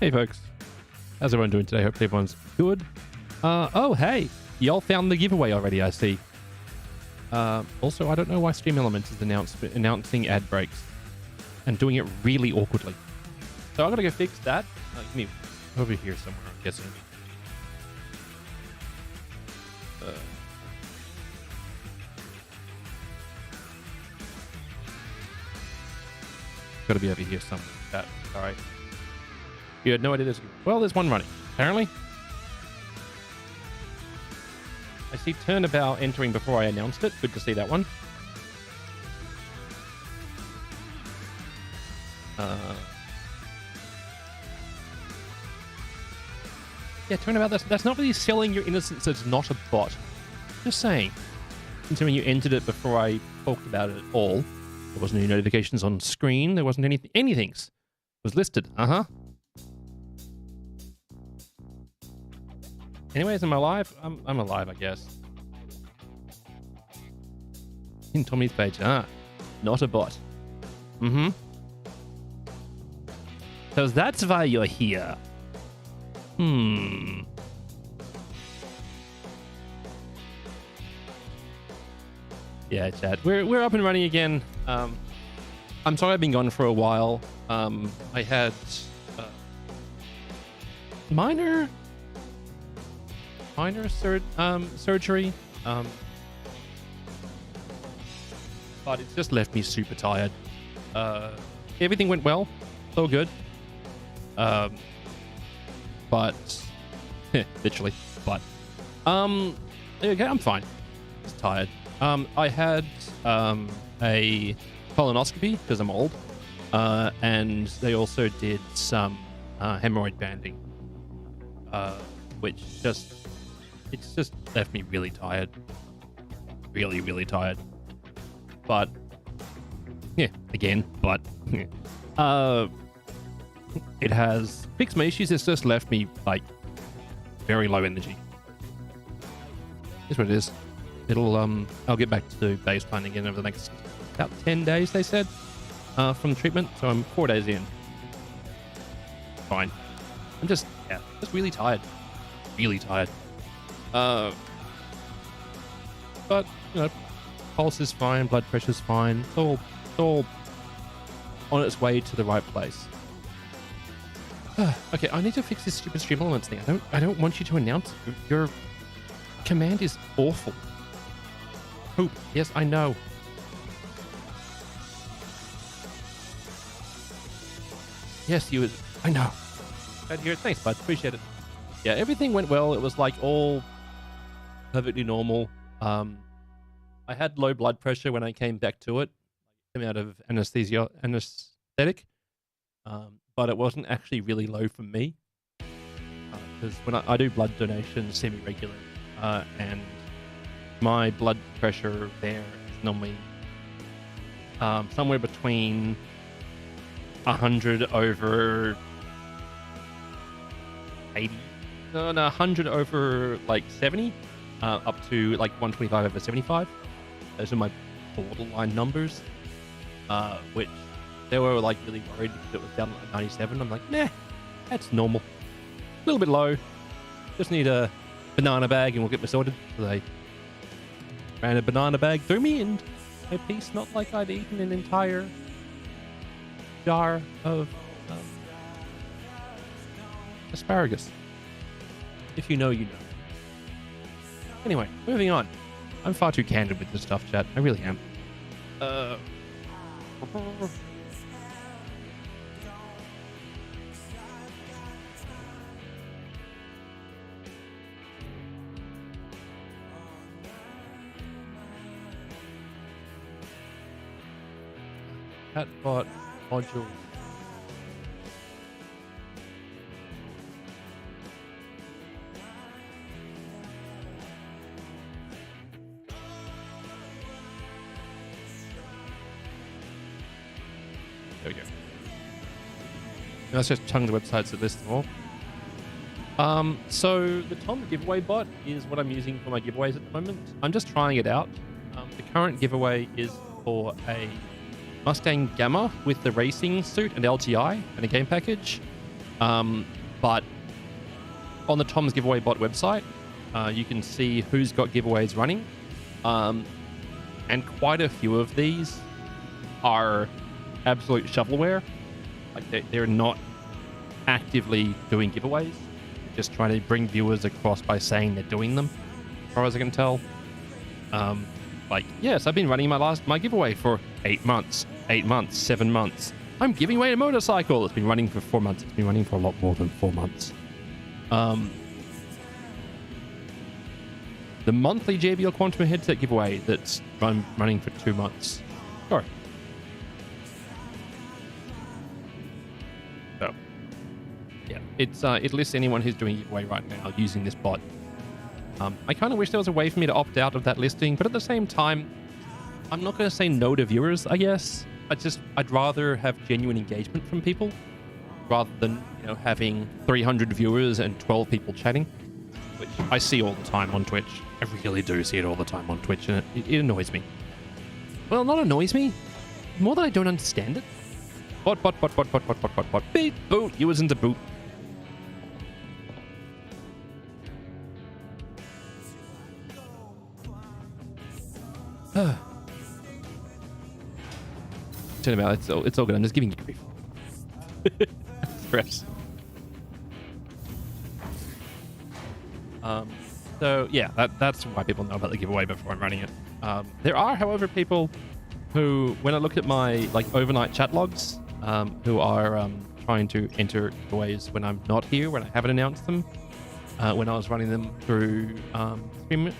Hey folks, how's everyone doing today? Hopefully everyone's good. Oh hey, y'all found the giveaway already, I see. Also, I don't know why Stream Elements is announcing ad breaks and doing it really awkwardly. So I'm gonna go fix that. Give me over here somewhere, I'm guessing. Gotta be over here somewhere. That, all right. You had no idea there's... Well, there's one running, apparently. I see Turnabout entering before I announced it. Good to see that one. Yeah, Turnabout, that's not really selling your innocence. It's not a bot. Just saying. Considering you entered it before I talked about it at all. There wasn't any notifications on screen. There wasn't anything. It was listed. Uh-huh. Anyways, am I alive? I'm alive, I guess. In Tommy's page. Ah, not a bot. Mm-hmm. So that's why you're here. Yeah, chat. We're up and running again. I'm sorry I've been gone for a while. I had minor surgery. But it's just left me super tired. Everything went well. So good. But literally. But okay, I'm fine. Just tired. I had a colonoscopy because I'm old, and they also did some hemorrhoid banding, which it's just left me really tired, really tired. But yeah, again, but it has fixed my issues. It's just left me like very low energy. That's what it is. It'll I'll get back to baseline again over the next about 10 days, they said, from treatment. So I'm 4 days in. Fine. I'm just really tired. Really tired. But you know, pulse is fine, blood pressure's fine. It's all on its way to the right place. Okay, I need to fix this stupid Stream Elements thing. I don't want you to announce it. Your command is awful. Poop. Yes, I know. Yes, you would. I know. Glad to hear it. Thanks, bud. Appreciate it. Yeah, everything went well. It was like all perfectly normal. I had low blood pressure when I came back to it. I came out of anesthetic. But it wasn't actually really low for me. Because when I do blood donations semi-regularly, and my blood pressure there is normally somewhere between 100 over 80, no, 100 over like 70, up to like 125 over 75. Those are my borderline numbers, which they were like really worried because it was down at 97. I'm like, nah, that's normal. A little bit low. Just need a banana bag and we'll get me sorted. So they ran a banana bag through me and a piece, not like I'd eaten an entire jar of asparagus. If you know, you know. Anyway, moving on. I'm far too candid with this stuff, chat. I really am. Chatbot module. There we go. Let's just chung the websites that list them all. So the Tom giveaway bot is what I'm using for my giveaways at the moment. I'm just trying it out. The current giveaway is for a Mustang Gamma with the racing suit and LTI and a game package. But on the Tom's Giveaway Bot website, you can see who's got giveaways running. And quite a few of these are absolute shovelware. Like they're not actively doing giveaways, just trying to bring viewers across by saying they're doing them, as far as I can tell. Like, yes, I've been running my giveaway for 8 months, 7 months. I'm giving away a motorcycle. It's been running for 4 months. It's been running for a lot more than 4 months. The monthly JBL Quantum headset giveaway that's running for 2 months. Sure. So, yeah, it lists anyone who's doing a giveaway right now using this bot. I kind of wish there was a way for me to opt out of that listing, but at the same time, I'm not going to say no to viewers, I guess. I'd rather have genuine engagement from people rather than, having 300 viewers and 12 people chatting, which I see all the time on Twitch. I really do see it all the time on Twitch, and it annoys me. Well, not annoys me, more that I don't understand it. Bot, beep, boot, you was into boot. Turn about, it's all good. I'm just giving you grief. Stress. So yeah, that's why people know about the giveaway before I'm running it. There are, however, people who, when I look at my overnight chat logs, who are trying to enter giveaways when I'm not here, when I haven't announced them, when I was running them through Stream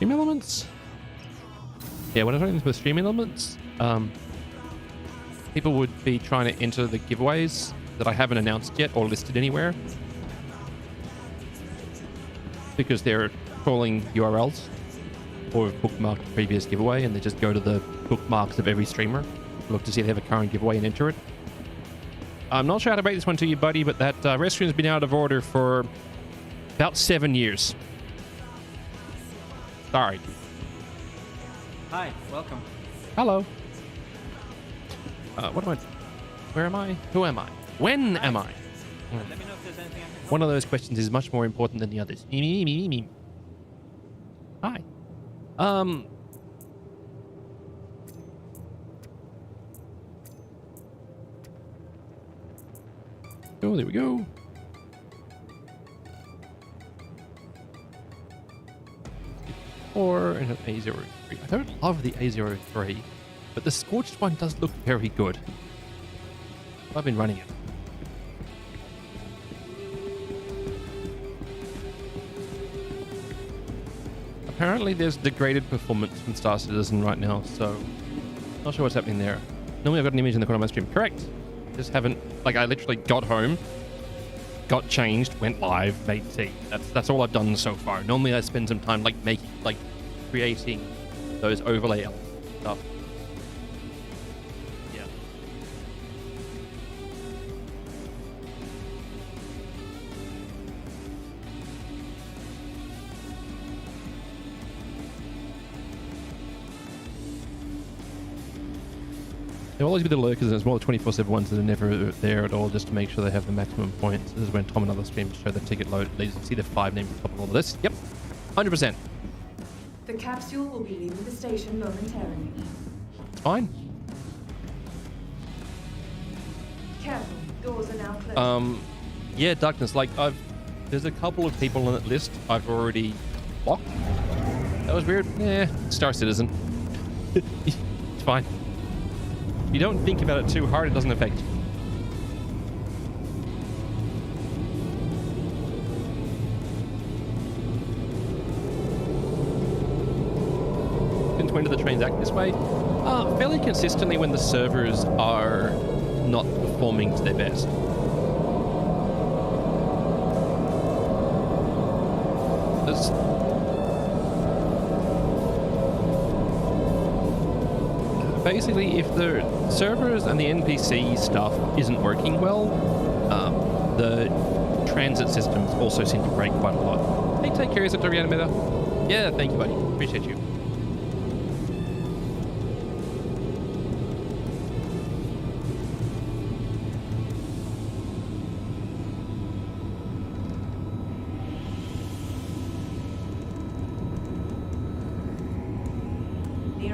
Elements. Yeah, when I was running them with Stream Elements, people would be trying to enter the giveaways that I haven't announced yet or listed anywhere, because they're crawling URLs or have bookmarked a previous giveaway, and they just go to the bookmarks of every streamer, look to see if they have a current giveaway and enter it. I'm not sure how to break this one to you, buddy, but that restroom's been out of order for about 7 years. Sorry. Hi, welcome. Hello. What am I? Where am I? Who am I? When am I? Let me know if there's anything I can help. One of those questions is much more important than the others. Me. Hi. Oh, there we go. Or an A03. I don't love the A03, but the Scorched one does look very good. I've been running it. Apparently there's degraded performance from Star Citizen right now, so not sure what's happening there. Normally I've got an image in the corner of my stream. Correct. Just haven't, I literally got home, got changed, went live, made tea. That's all I've done so far. Normally I spend some time creating those overlay stuff. Yeah. There'll always be the lurkers, and there's more 24/7 ones that are never there at all, just to make sure they have the maximum points. This is when Tom and other streams show the ticket load. You see the 5 names on top of all of this. Yep, 100%. The capsule will be leaving the station momentarily. It's fine. Careful, doors are now closed. Yeah, Darkness, there's a couple of people on that list I've already blocked. That was weird. Yeah, Star Citizen. It's fine. If you don't think about it too hard, it doesn't affect you. When do the trains act this way? Fairly consistently when the servers are not performing to their best. Basically, if the servers and the NPC stuff isn't working well, the transit systems also seem to break quite a lot. Hey, take care of yourself, Reanimator. Yeah, thank you, buddy. Appreciate you.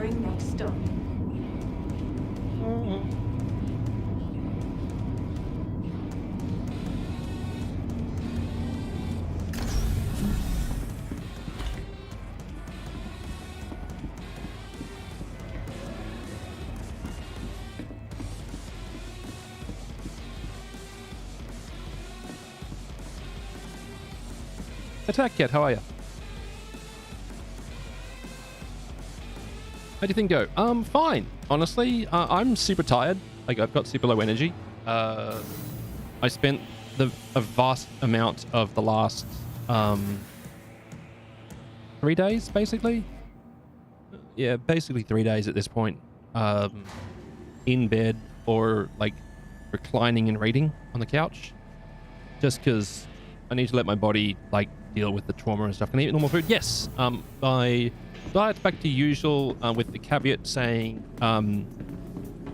Pondering next stop. Attack Cat, how are you? How do you think go? Fine. Honestly, I'm super tired. Like, I've got super low energy. I spent a vast amount of the last 3 days, basically. Yeah, basically 3 days at this point. In bed or like reclining and reading on the couch, just because I need to let my body like deal with the trauma and stuff. Can I eat normal food? Yes. My diet's back to usual, with the caveat saying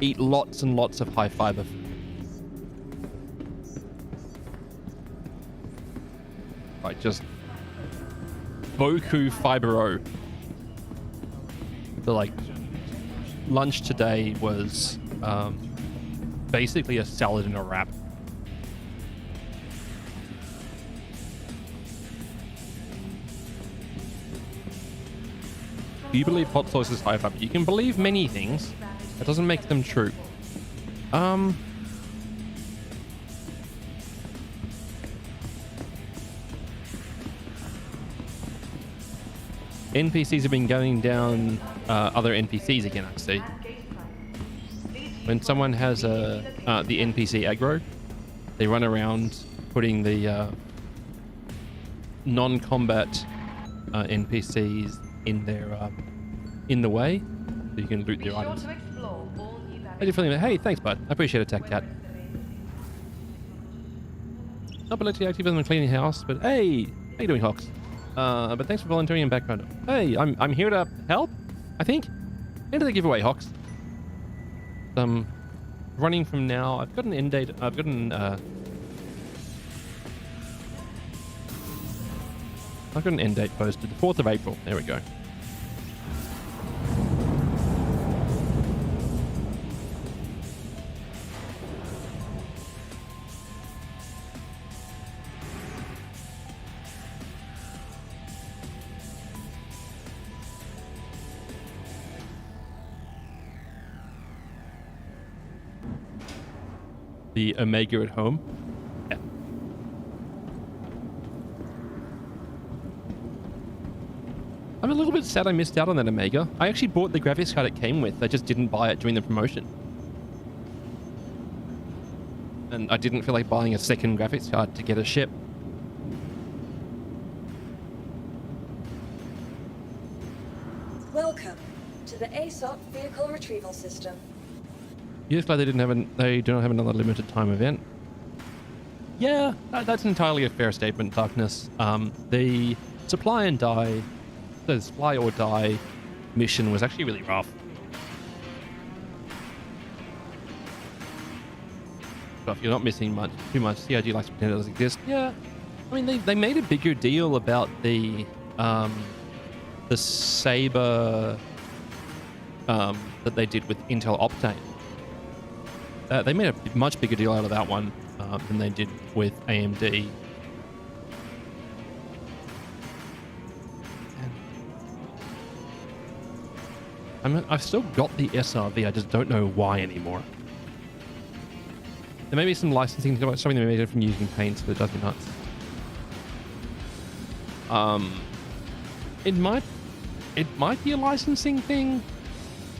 eat lots and lots of high fiber food. Like just Boku Fibero. So like lunch today was basically a salad and a wrap. Do you believe hot sauce is high fiber? You can believe many things. That doesn't make them true. NPCs have been going down other NPCs again, I see. When someone has the NPC aggro, they run around putting the non-combat NPCs in the way, so you can loot their items. How you feeling? Hey, thanks, bud. I appreciate it, Tech Cat. Not politically active in the cleaning house, but hey, how you doing, Hawks? But thanks for volunteering in background. Hey, I'm here to help, I think. End of the giveaway, Hawks. Running from now. I've got an end date. I've got an end date posted. The 4th of April. There we go. The Omega at home. Yeah. I'm a little bit sad I missed out on that Omega. I actually bought the graphics card it came with. I just didn't buy it during the promotion. And I didn't feel like buying a second graphics card to get a ship. Welcome to the ASOP Vehicle Retrieval System. You're just glad they do not have another limited time event. Yeah, that's entirely a fair statement, Darkness. The supply or die mission was actually really rough. But you're not missing too much. CIG likes to pretend it doesn't exist. Yeah, I mean they made a bigger deal about the Saber that they did with Intel Optane. They made a much bigger deal out of that one than they did with AMD. I've still got the SRV, I just don't know why anymore. There may be some licensing, something they made it from using paints, but it does me nuts. It might be a licensing thing,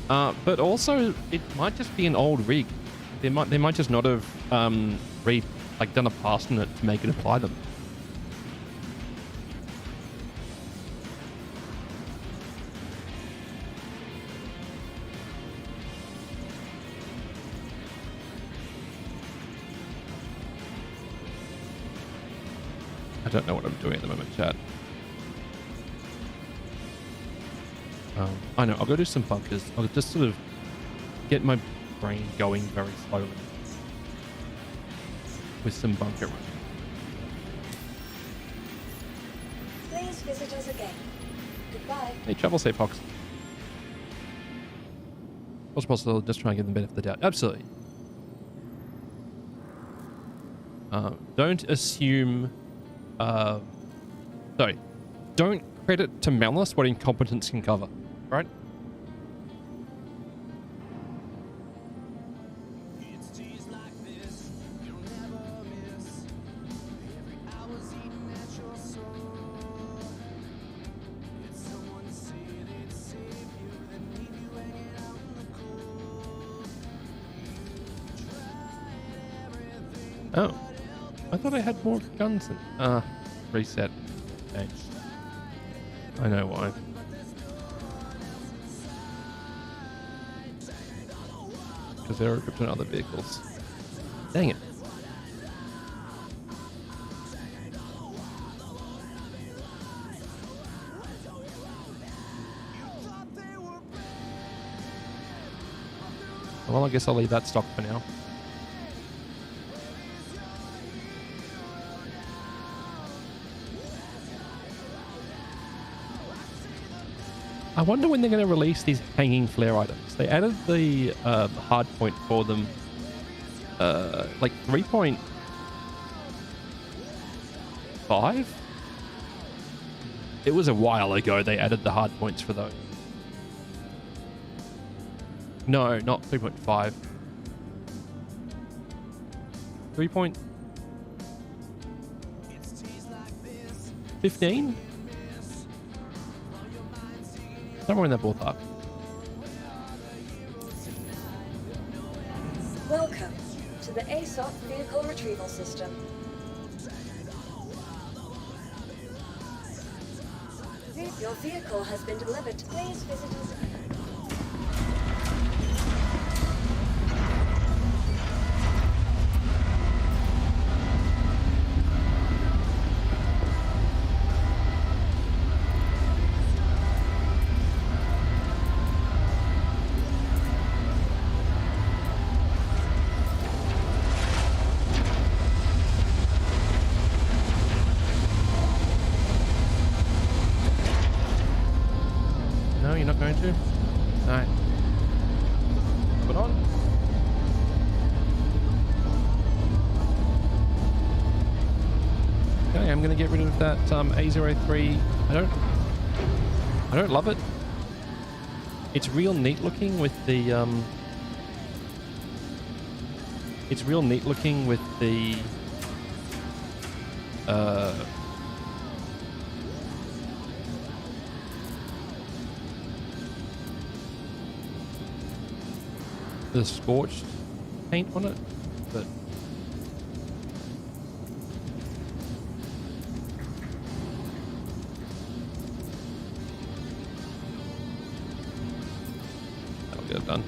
but also it might just be an old rig. They might just not have done a pass on it to make it apply them. I don't know what I'm doing at the moment, chat. I know, I'll go do some bunkers. I'll just sort of get my brain going very slowly with some bunker running. Please visit us again. Goodbye. Hey, travel safe, Fox. Also possible, just try and give them the benefit of the doubt. Absolutely. Don't assume... sorry. Don't credit to malice what incompetence can cover, right? Oh, I thought I had more guns than... reset. Okay. I know why. Because they're equipped on other vehicles. Dang it. Well, I guess I'll leave that stock for now. I wonder when they're going to release these hanging flare items. They added the hard point for them like 3.5? It was a while ago they added the hard points for those. No, not 3.5. 3.15? Somewhere in that ballpark. Welcome to the ASOP Vehicle Retrieval System. Your vehicle has been delivered. Please visit us. No, you're not going to? Alright. Put on. Okay, I'm gonna get rid of that A03. I don't love it. It's real neat looking with the the scorched paint on it, but that'll get it done.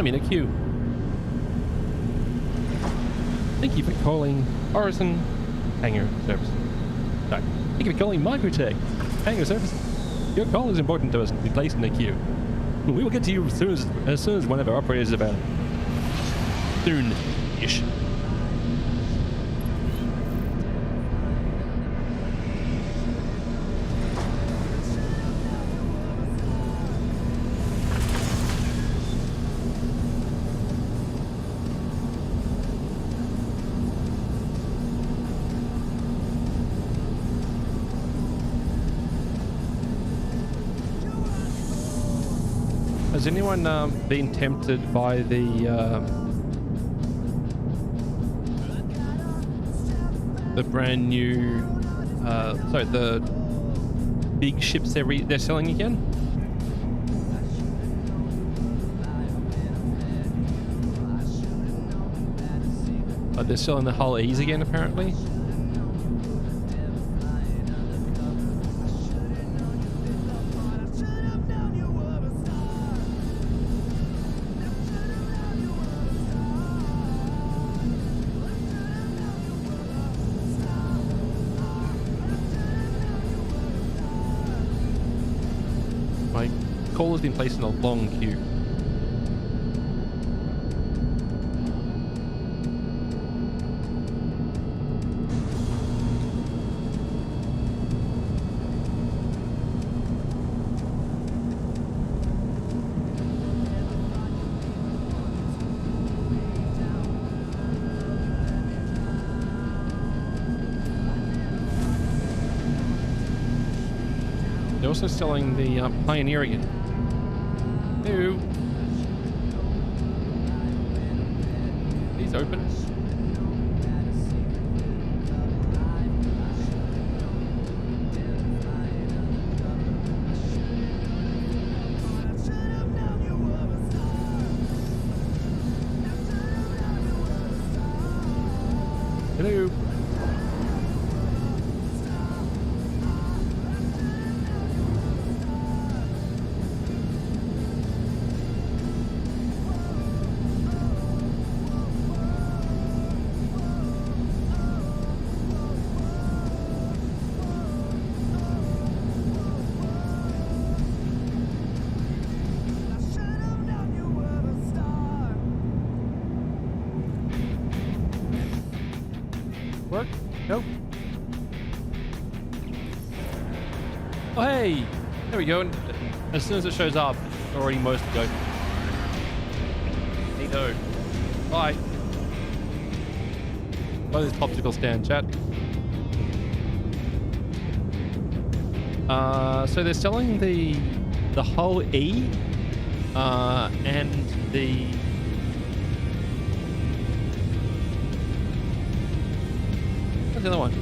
I'm in a queue. Thank you for calling Horizon Hangar Service. Sorry. Thank you for calling Microtech Hangar Service. Your call is important to us to be placed in a queue. We will get to you as soon as one of our operators is available. Soon-ish. Has anyone been tempted by the brand new, sorry, the big ships they're selling again? They're selling the Hull E's again, apparently. My call has been placed in a long queue. They're also selling the Pioneer again. Ew. He's open. Hello. Work? Nope. Oh, hey! There we go. And as soon as it shows up, it's already most to go. Hey, no. Bye. Oh, this popsicle stand, chat. So they're selling the Hull E, and the what's the other one?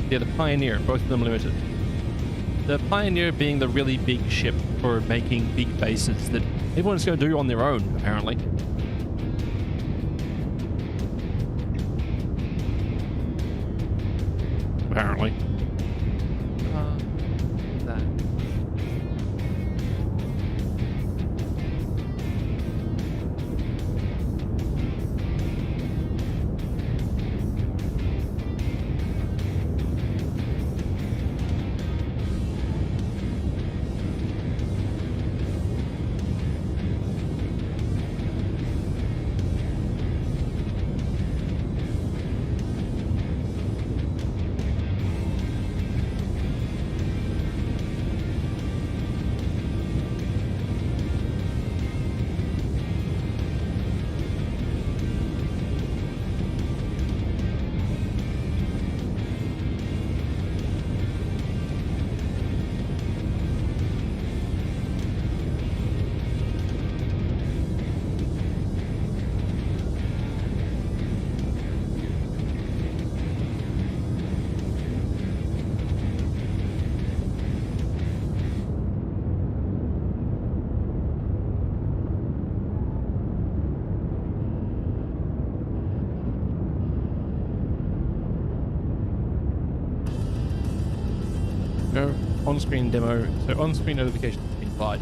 Yeah, the Pioneer, both of them limited. The Pioneer being the really big ship for making big bases that everyone's going to do on their own, apparently. Apparently. That. on-screen demo, so on-screen notifications have been applied.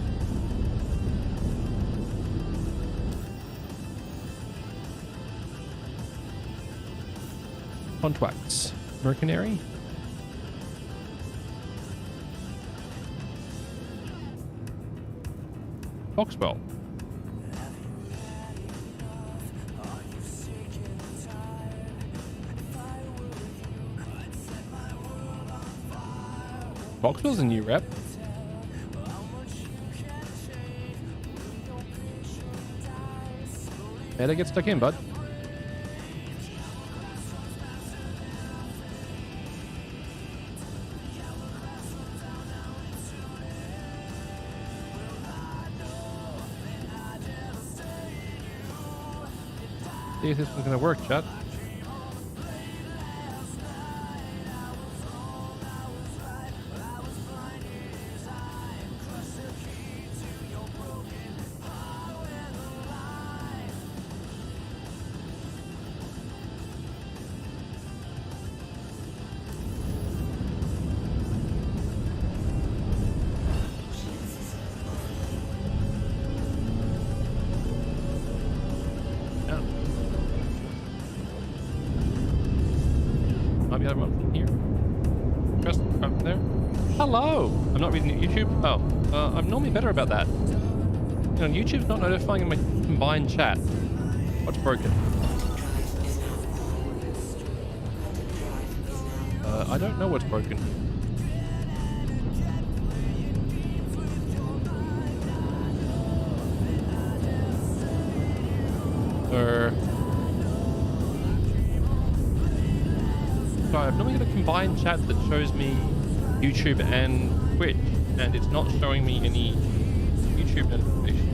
Contracts. Mercenary. Foxwell. Foxwell's a new rep. Better get stuck in, bud. See if this one's gonna work, chat. Might be other one from here. Just up there. Hello! I'm not reading at YouTube. Oh, I'm normally better about that. You know, YouTube's not notifying in my combined chat. What's broken? I don't know what's broken. So I've normally got a combined chat that shows me YouTube and Twitch, and it's not showing me any YouTube notifications.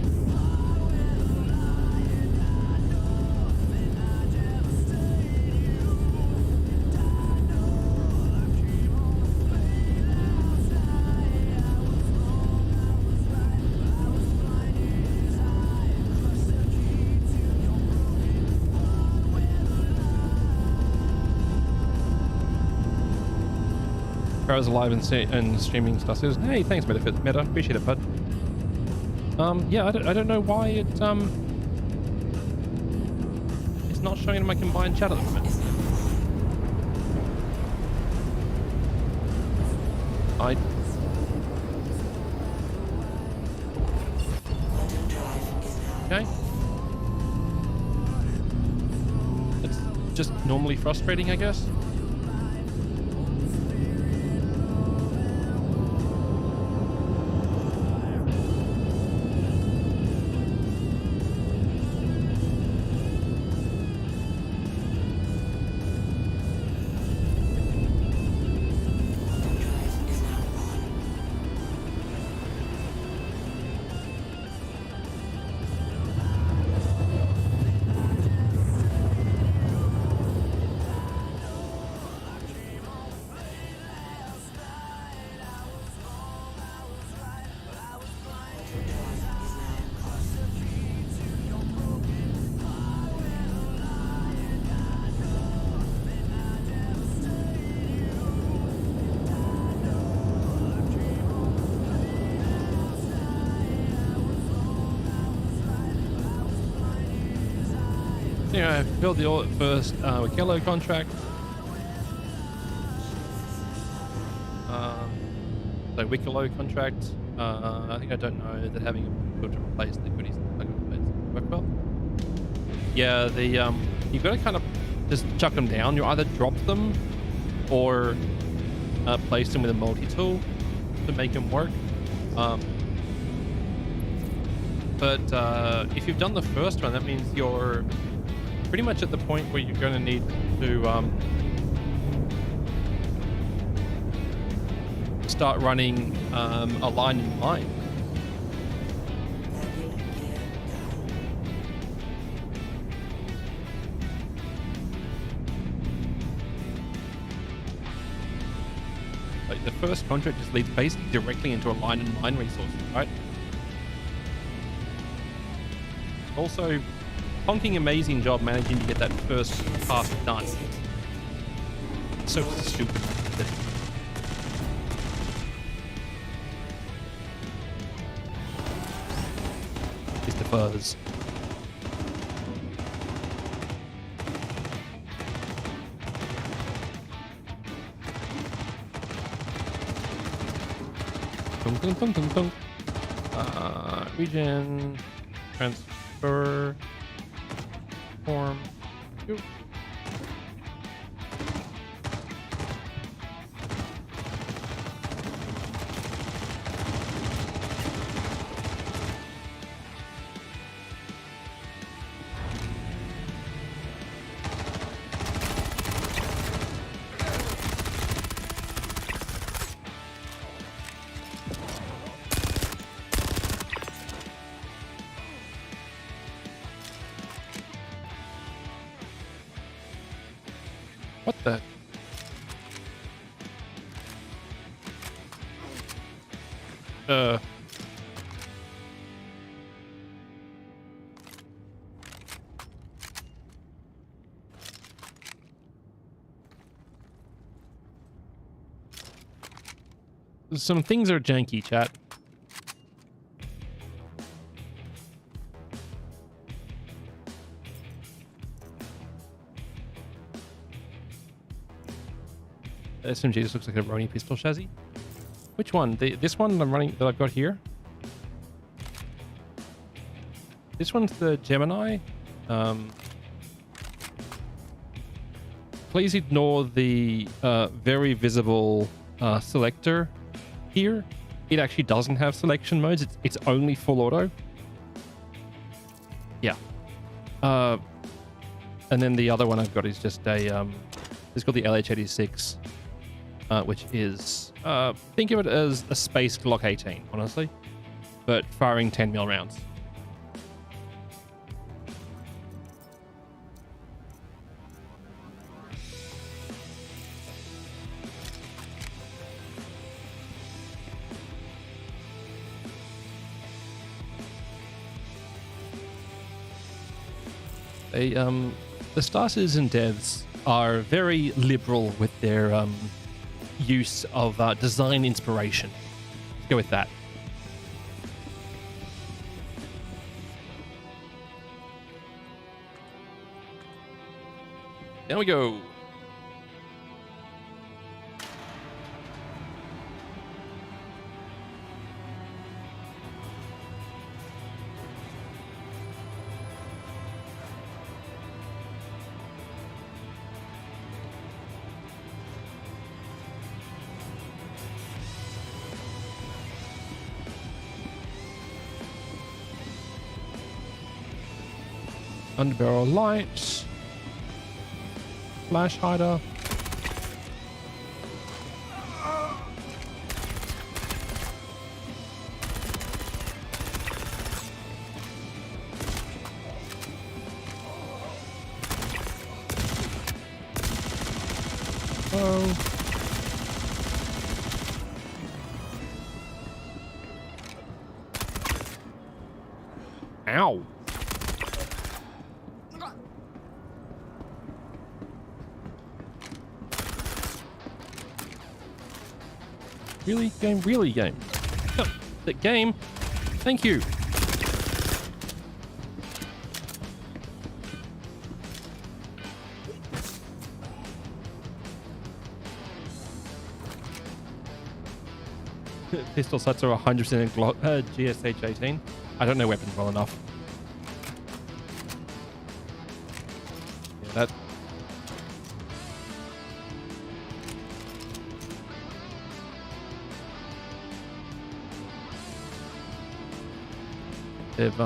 Crow's alive and streaming stuff. Says, hey, thanks, Meta. Appreciate it, bud. Yeah, I don't know why it's not showing in my combined chat at the moment. Okay. It's just normally frustrating, I guess. Yeah, I filled the first Wikello contract. So Wikello contract. I think I don't know that having a filter replace the goodies work well. Yeah, the you've got to kind of just chuck them down. You either drop them or place them with a multi-tool to make them work. But if you've done the first one, that means you're pretty much at the point where you're going to need to start running a line in line. Like the first contract just leads basically directly into a line in line resource, right? Also, honking amazing job managing to get that first task done. So stupid. fuzz. Dun, dun, dun, dun, dun. Regen, transfer, form. Oop. What the? Uh. Some things are janky, chat. SMG just looks like a Roni pistol chassis. Which one? This one I'm running that I've got here. This one's the Gemini. Please ignore the very visible selector here. It actually doesn't have selection modes. It's only full auto. Yeah. And then the other one I've got is just a it's called the LH86. Which is, think of it as a space Glock 18, honestly, but firing 10mm rounds. The Star Citizen devs are very liberal with their use of design inspiration. Let's go with that. There we go. Underbarrel lights, flash hider. Oh. Ow. Really, game? Really, game? Oh, the game? Thank you. Pistol sights are 100% GSH 18. I don't know weapons well enough. Yeah, that. They've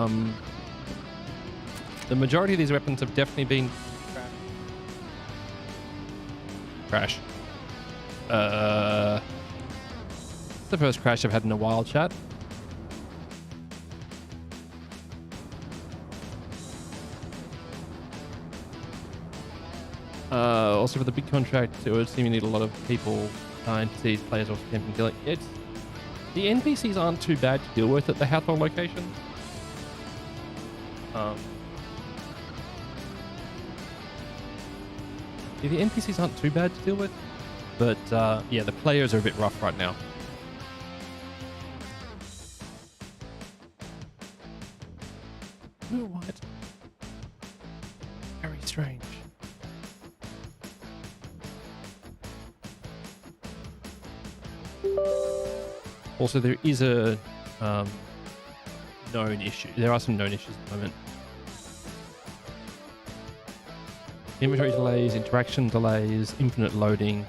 the majority of these weapons have definitely been crash. It's the first crash I've had in a while, chat. Also, for the big contract, it would seem you need a lot of people, NPCs, players, or camping killing. It's the NPCs aren't too bad to deal with at the Hathor location. Yeah, the NPCs aren't too bad to deal with, but yeah, the players are a bit rough right now. I don't know why it's very strange. Also, there is a known issue. There are some known issues at the moment. Inventory delays, interaction delays, infinite loading.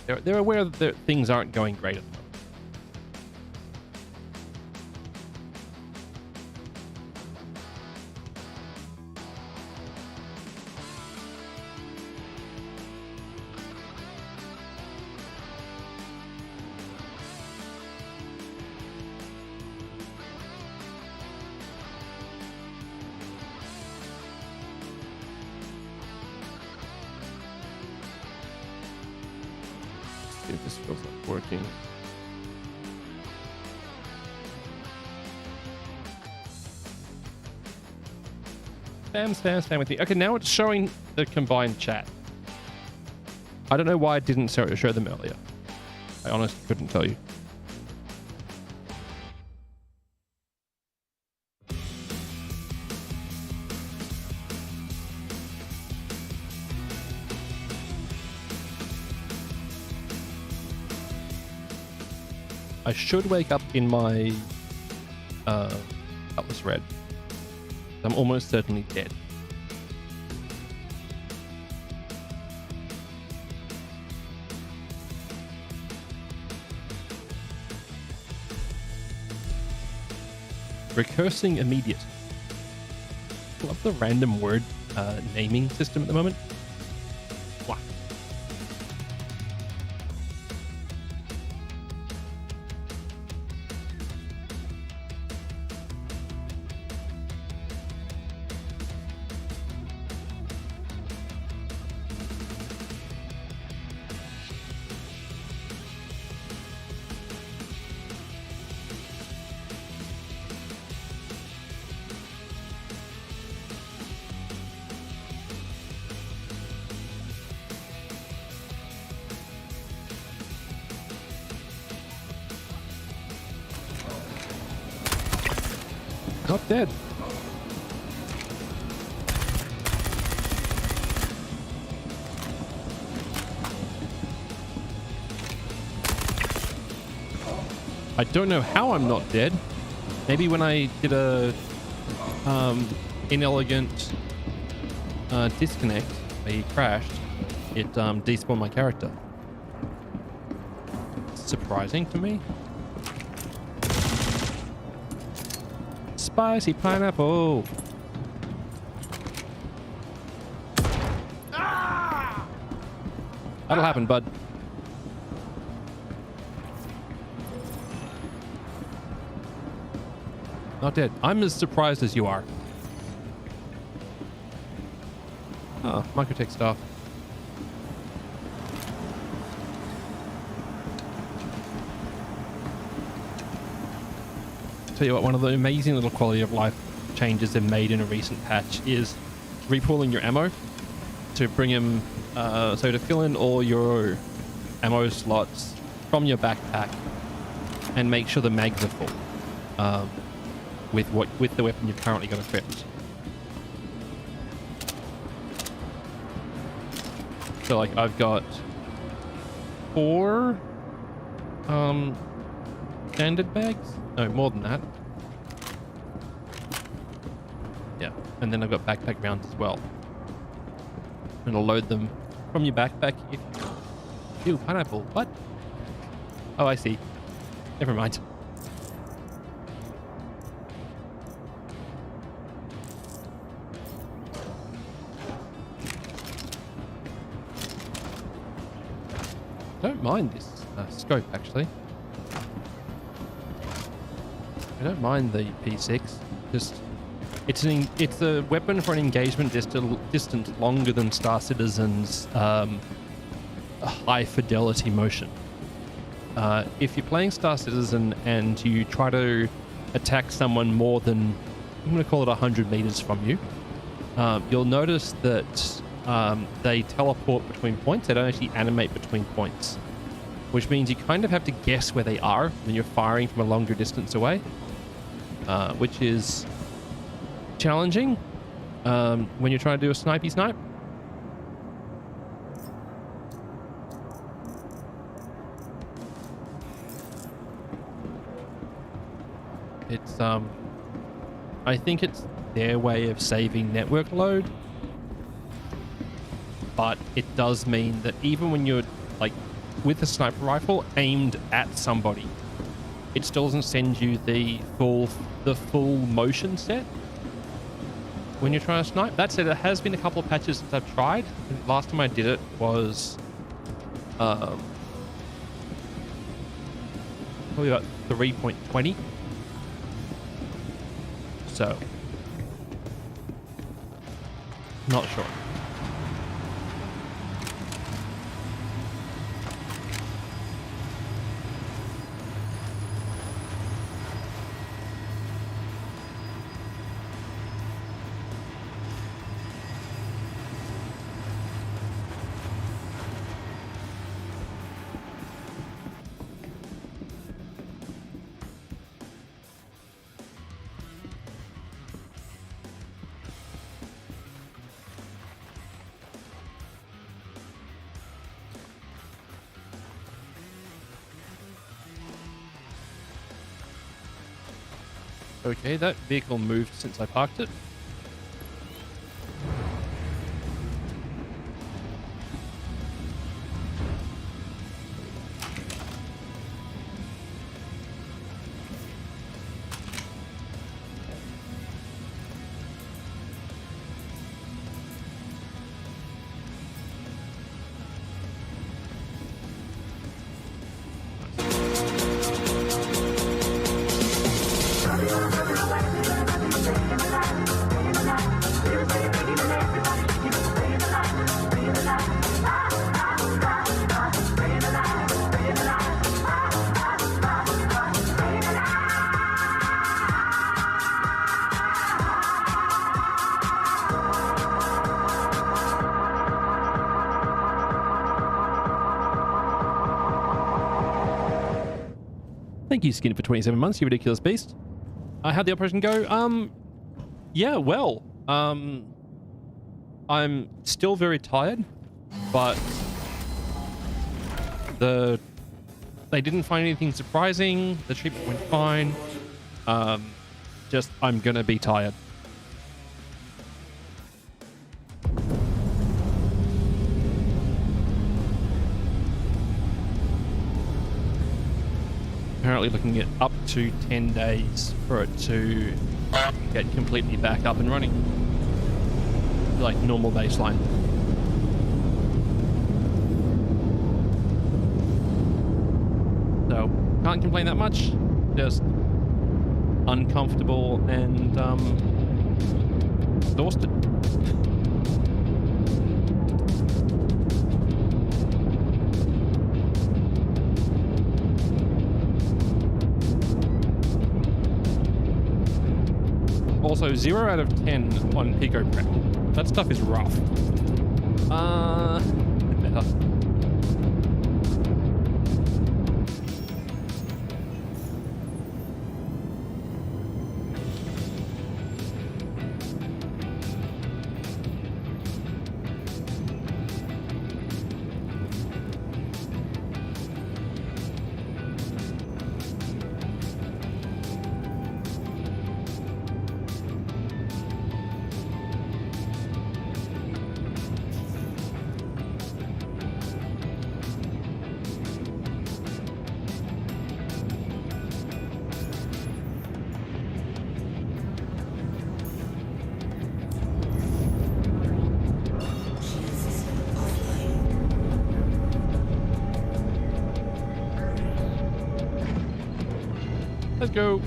They're aware that things aren't going great at the moment. If this feels like working. Spam with me. Okay, now it's showing the combined chat. I don't know why I didn't show them earlier. I honestly couldn't tell you. I should wake up in my Atlas Red. I'm almost certainly dead. Recursing immediate. I love the random word naming system at the moment. Wow. Not dead. I don't know how I'm not dead. Maybe when I did a inelegant disconnect, where he crashed, it despawned my character. Surprising to me. Spicy pineapple. Ah! That'll happen, bud. Not dead. I'm as surprised as you are. Oh, Microtech stuff. Tell you what, one of the amazing little quality of life changes they've made in a recent patch is repooling your ammo to bring them, so to fill in all your ammo slots from your backpack and make sure the mags are full with the weapon you've currently got equipped. So like I've got 4 standard bags. No, more than that. Yeah, and then I've got backpack rounds as well. And I'll load them from your backpack if you... Ew, pineapple. What? Oh, I see. Never mind. Don't mind this scope, actually. I don't mind the P6. Just it's a weapon for an engagement distance longer than Star Citizen's high fidelity motion. If you're playing Star Citizen and you try to attack someone more than, I'm going to call it 100 meters from you, you'll notice that they teleport between points. They don't actually animate between points, which means you kind of have to guess where they are when you're firing from a longer distance away. which is challenging when you're trying to do a snipey snipe. It's I think it's their way of saving network load, but it does mean that even when you're like with a sniper rifle aimed at somebody, it still doesn't send you the full motion set when you're trying to snipe. That said, it has been a couple of patches since I've tried. I think last time I did it was probably about 3.20. So not sure. Okay, that vehicle moved since I parked it. Thank you, Skinny, for 27 months, you ridiculous beast. How'd the operation go? Yeah, well, I'm still very tired, but they didn't find anything surprising. The treatment went fine. Just, I'm gonna be tired. Apparently looking at up to 10 days for it to get completely back up and running. Like normal baseline. So, can't complain that much. Just uncomfortable and exhausted. Also, 0 out of 10 on Pico Prep. That stuff is rough. Better. Let's go.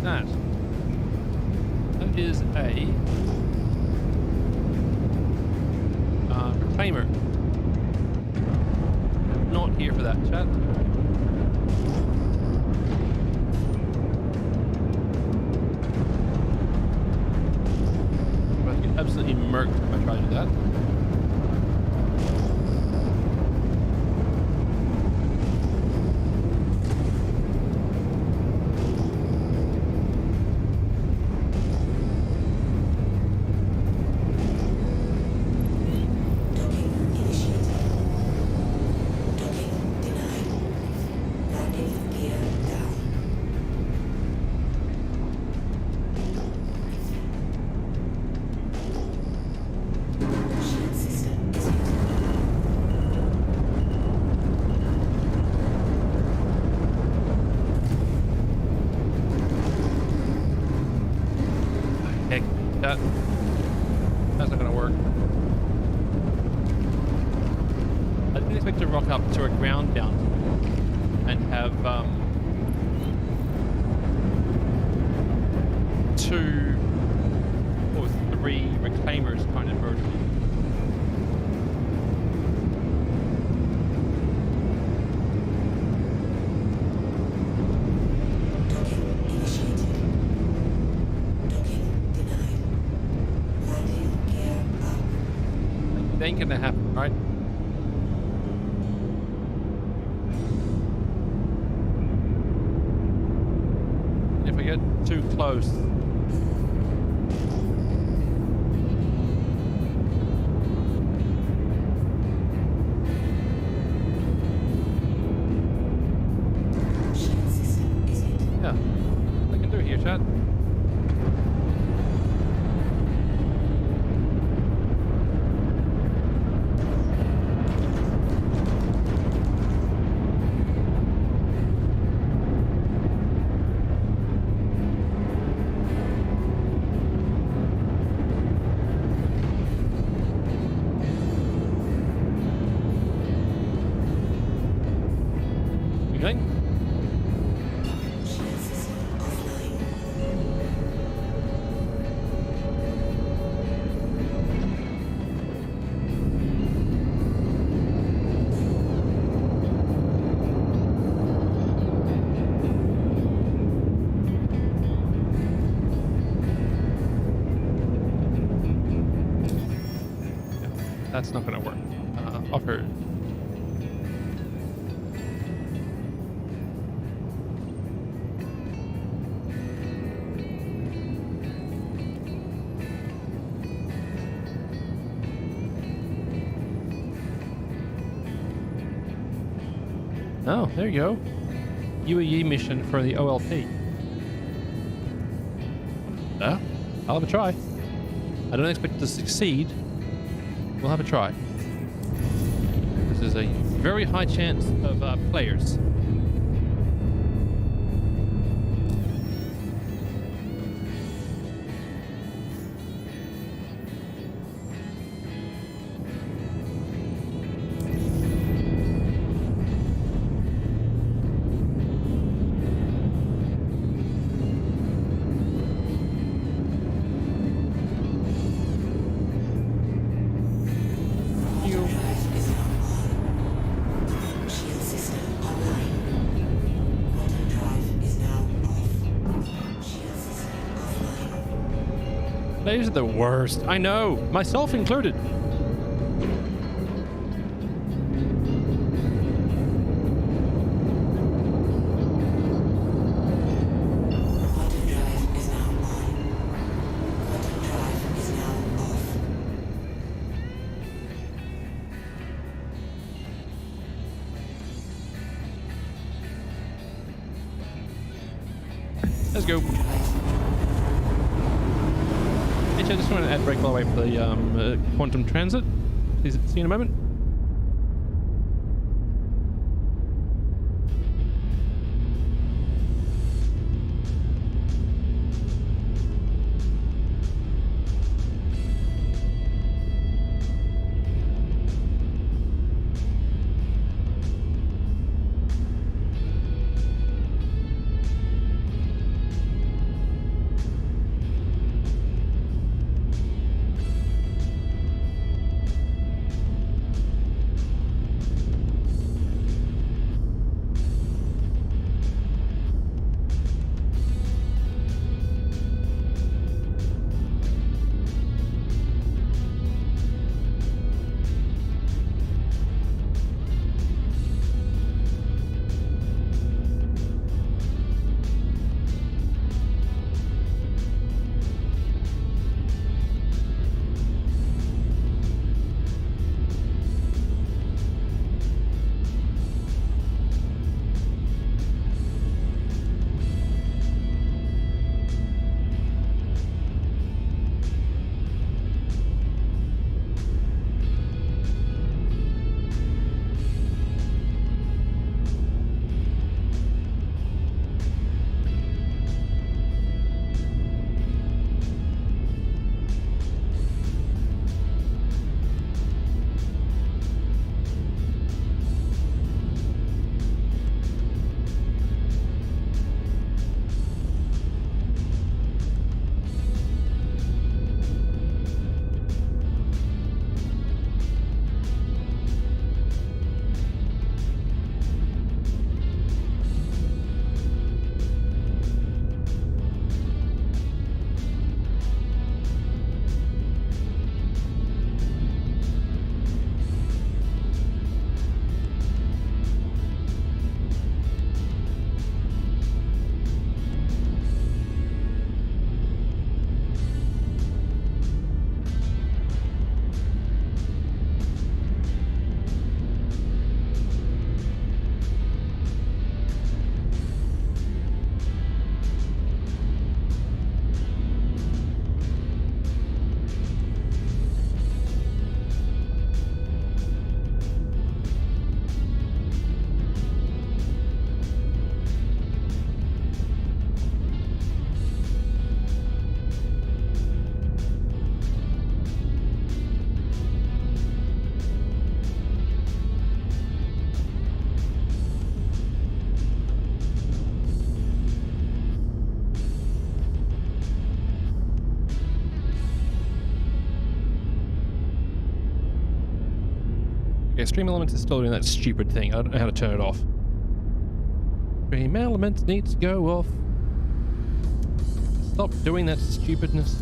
that? That is a reclaimer. Not here for that, chat. But I get absolutely murked if I try to do that. Heck, that's not gonna work. I didn't expect to rock up to a ground down and have two or three reclaimers kind of merge me. It ain't gonna happen, right? If I get too close. Yeah, I can do it here, chat. Going? That's not gonna work. Offer. Oh, there you go. UAE mission for the OLP. I'll have a try. I don't expect to succeed. We'll have a try. This is a very high chance of players. These are the worst. I know, myself included. Let's go. I just want to add brake while I wait for the quantum transit. See you in a moment. Okay, Stream Elements is still doing that stupid thing. I don't know how to turn it off. Stream Elements needs to go off. Stop doing that stupidness.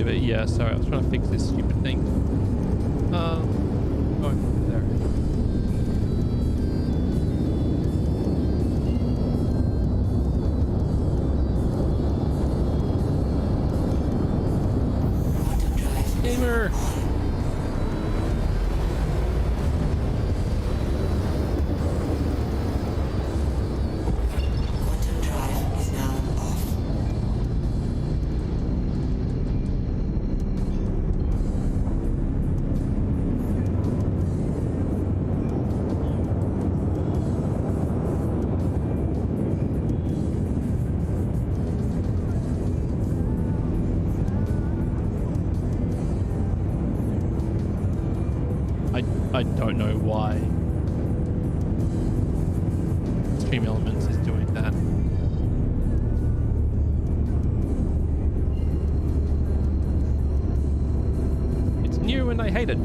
Yeah, sorry, I was trying to fix this stupid thing. Going there. Gamer! I don't know why Stream Elements is doing that. It's new and I hate it.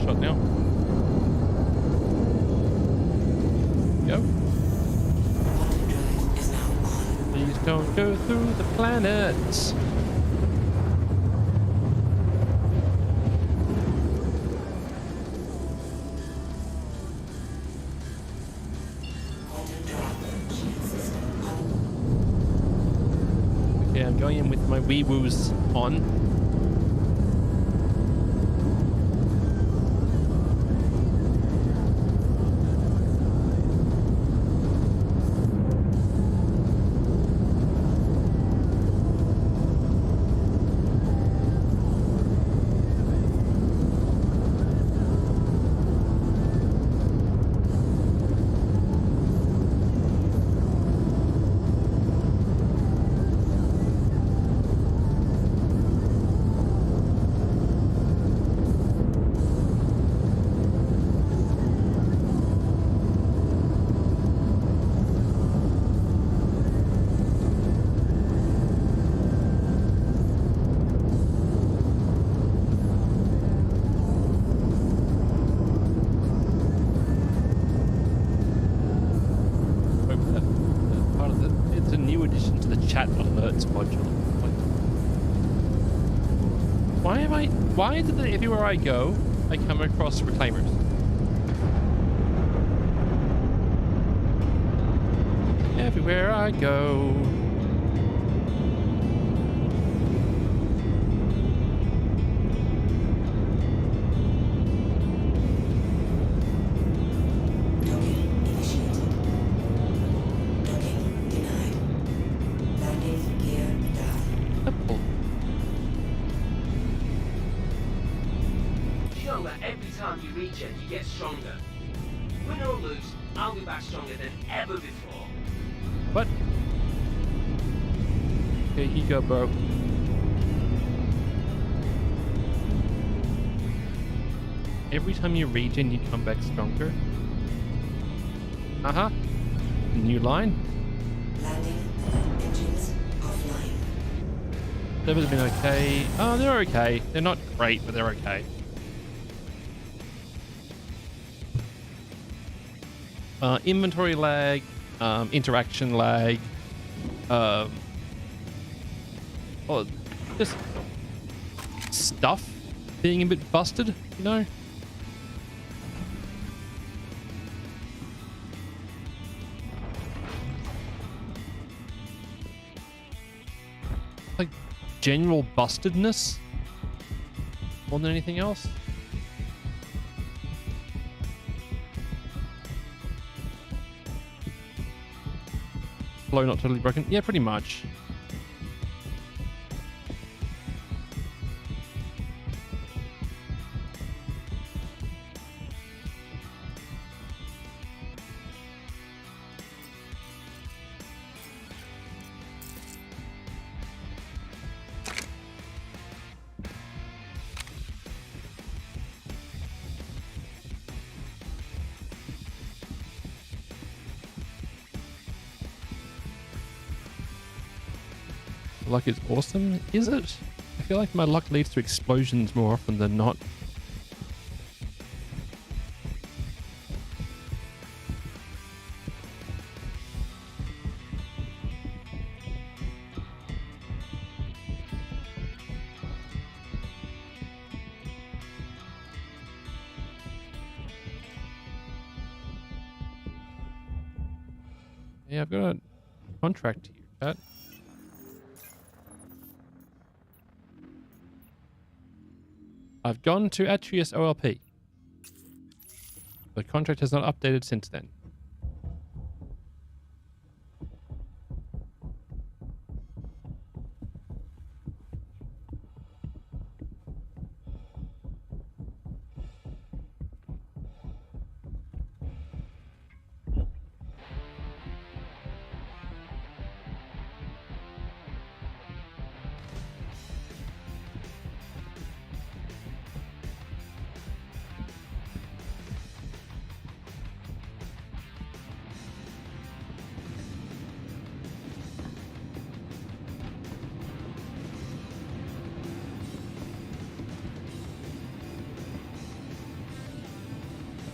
Shot now. Go. Please don't go through the planets. Okay, I'm going in with my wee woos on. Chat alerts module. Why did everywhere I go, I come across reclaimers? Everywhere I go. regen, you get stronger. Win or lose, I'll be back stronger than ever before. What? Okay, here you go, bro. Every time you regen, you come back stronger. Uh-huh. New line. Landing. Engines offline. Servers have been okay. Oh, they're okay. They're not great, but they're okay. Inventory lag, interaction lag, oh, just stuff being a bit busted, you know? Like general bustedness more than anything else. Flow not totally broken. Yeah, pretty much. Luck is awesome, is it? I feel like my luck leads to explosions more often than not. Yeah, I've got a contract here, Pat. I've gone to Atreus OLP. The contract has not updated since then.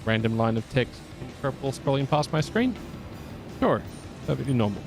Random line of text in purple scrolling past my screen? Sure, perfectly normal.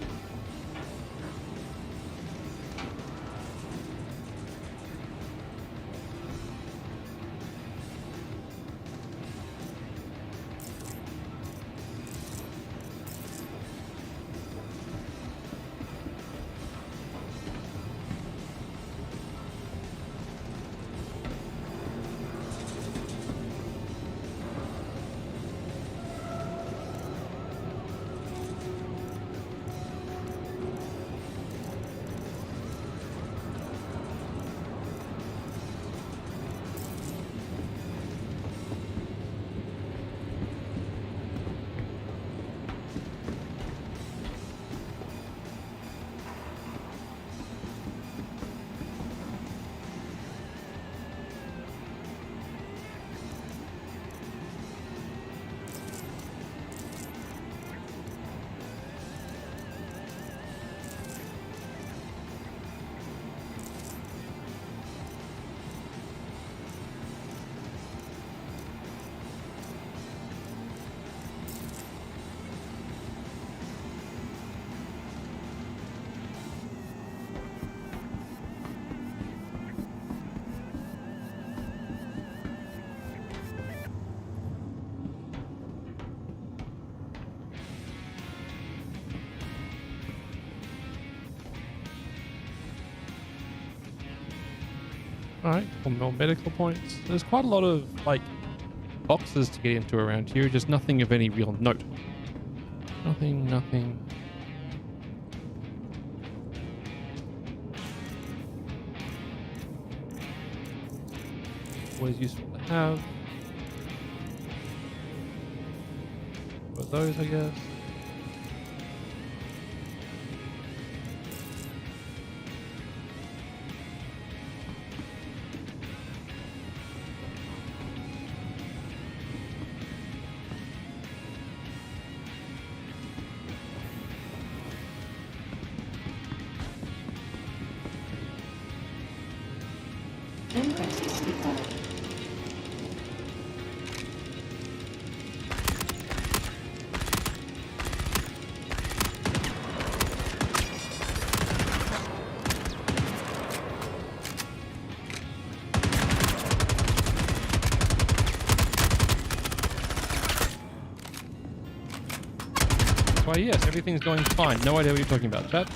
Alright, more medical points. There's quite a lot of, like, boxes to get into around here, just nothing of any real note. Nothing. Always useful to have. those, I guess. Why, yes, everything's going fine. No idea what you're talking about, chat.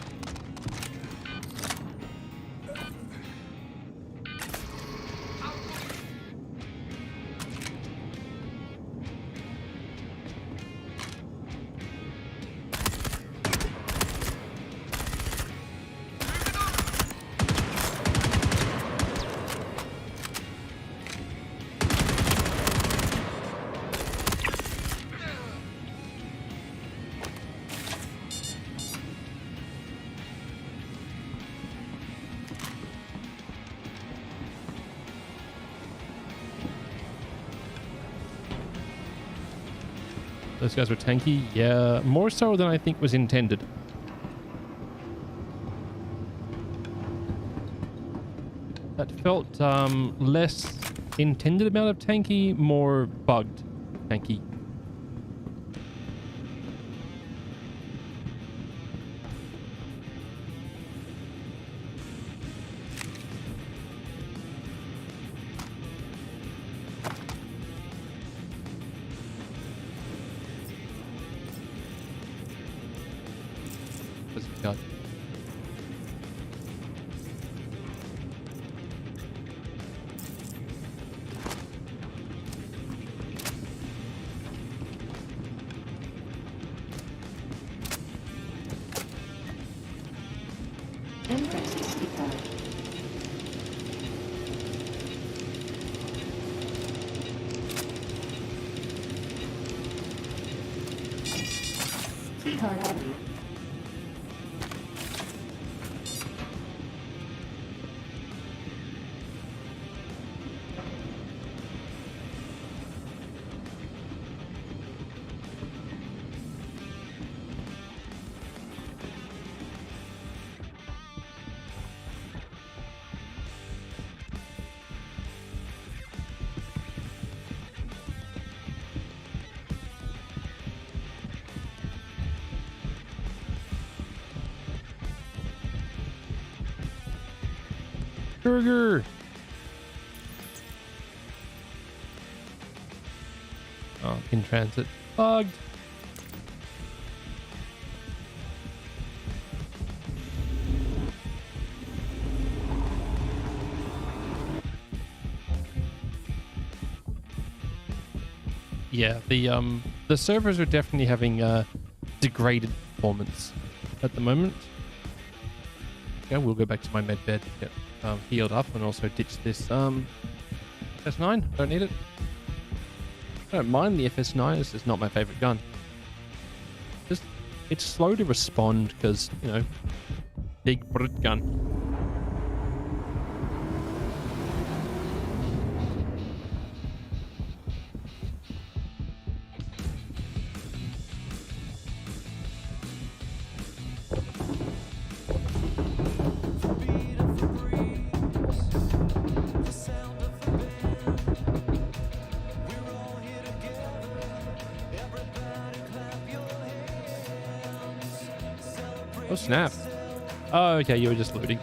Those guys were tanky. Yeah, more so than I think was intended. That felt less intended amount of tanky, more bugged tanky. God. Burger. Oh, in transit. Bugged. Yeah, the servers are definitely having degraded performance at the moment. Yeah, we'll go back to my med bed, get healed up, and also ditch this FS9. Don't need it. I don't mind the FS9. It's just not my favorite gun. Just it's slow to respond because, you know, big Brit gun. Oh snap. Oh, okay, you were just looting.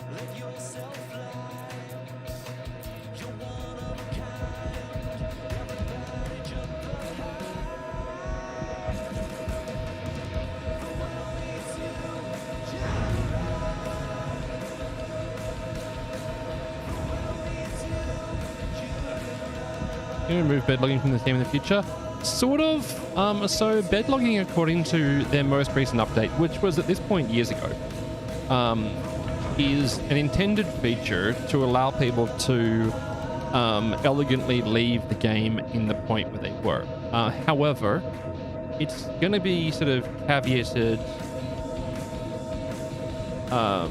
Gonna remove bed logging from this game in the future. Sort of. So bed logging, according to their most recent update, which was at this point years ago, is an intended feature to allow people to elegantly leave the game in the point where they were. However, it's going to be sort of caveated. Sorry.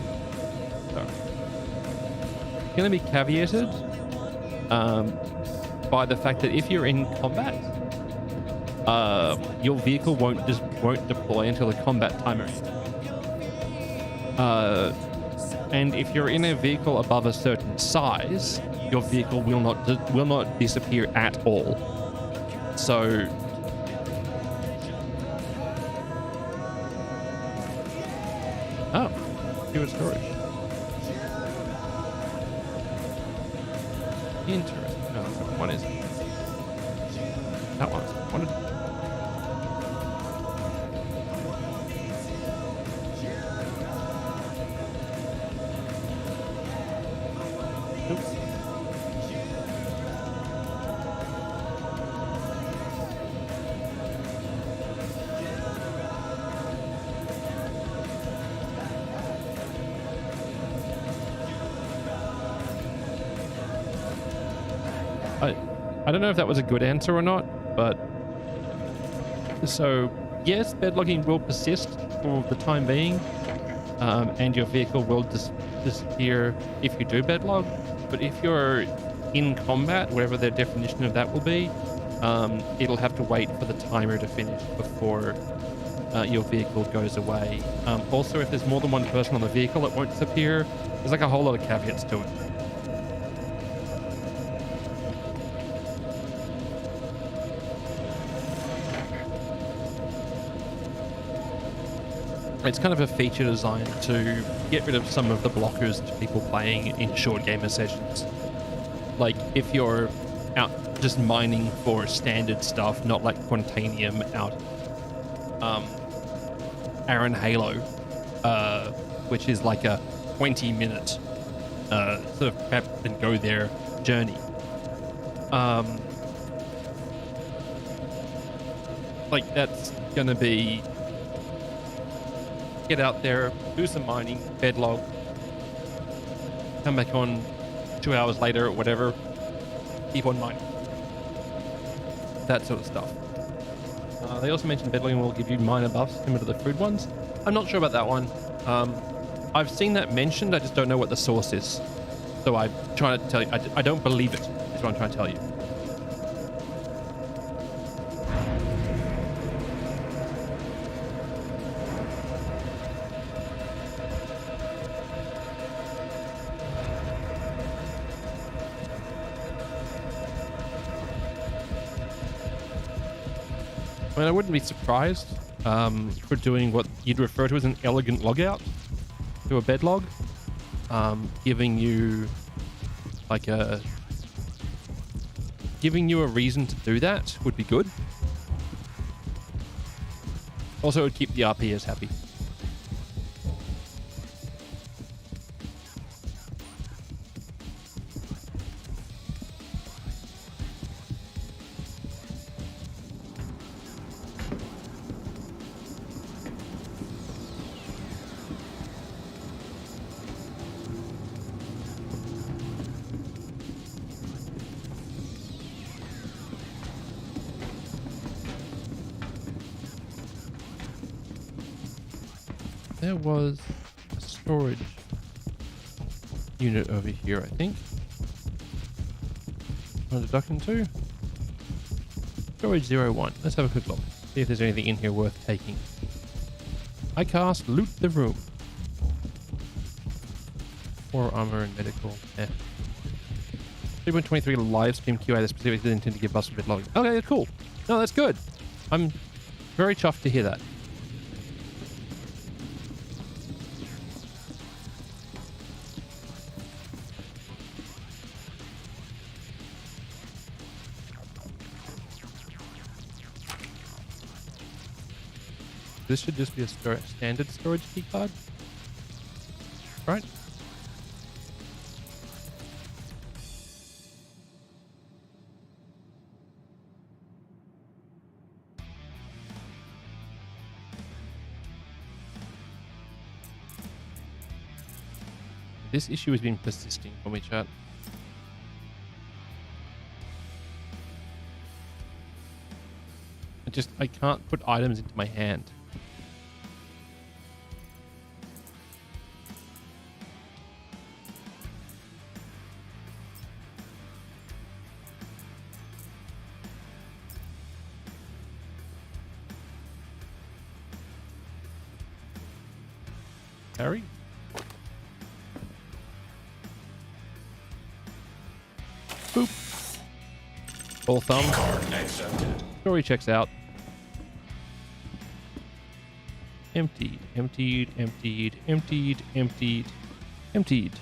It's going to be caveated by the fact that if you're in combat, your vehicle won't deploy until the combat timer ends. And if you're in a vehicle above a certain size, your vehicle will not disappear at all. So secure storage. Interesting. No, that's not what one is. That one's what is. Oops. I don't know if that was a good answer or not, but so yes, bedlogging will persist for the time being, and your vehicle will disappear if you do bedlog. But if you're in combat, whatever their definition of that will be, it'll have to wait for the timer to finish before your vehicle goes away. Also, if there's more than one person on the vehicle, it won't disappear. There's like a whole lot of caveats to it. It's kind of a feature designed to get rid of some of the blockers to people playing in short gamer sessions. Like if you're out just mining for standard stuff, not like Quantanium out Aaron Halo, which is like a 20-minute sort of prep and go there journey. Like that's gonna be get out there, do some mining, bedlog, come back on 2 hours later or whatever, keep on mining. That sort of stuff. They also mentioned bedlogging will give you minor buffs similar to the food ones. I'm not sure about that one. I've seen that mentioned, I just don't know what the source is. So I'm trying to tell you, I don't believe it, is what I'm trying to tell you. I mean, I wouldn't be surprised for doing what you'd refer to as an elegant logout to a bedlog, giving you a reason to do that would be good. Also, it would keep the RPers happy. There was a storage unit over here, I think. Want to duck into? Storage 01. Let's have a quick look. See if there's anything in here worth taking. I cast loot the room. 4 armor and medical. Yeah. 3.23 live stream QA that's specifically intended to give us a bit logging. Okay, cool. No, that's good. I'm very chuffed to hear that. This should just be a standard storage key card, right? This issue has been persisting for me, chat. I can't put items into my hand. Harry? Boop. Full thumb. Story checks out. Emptied, emptied, emptied, emptied, emptied, emptied.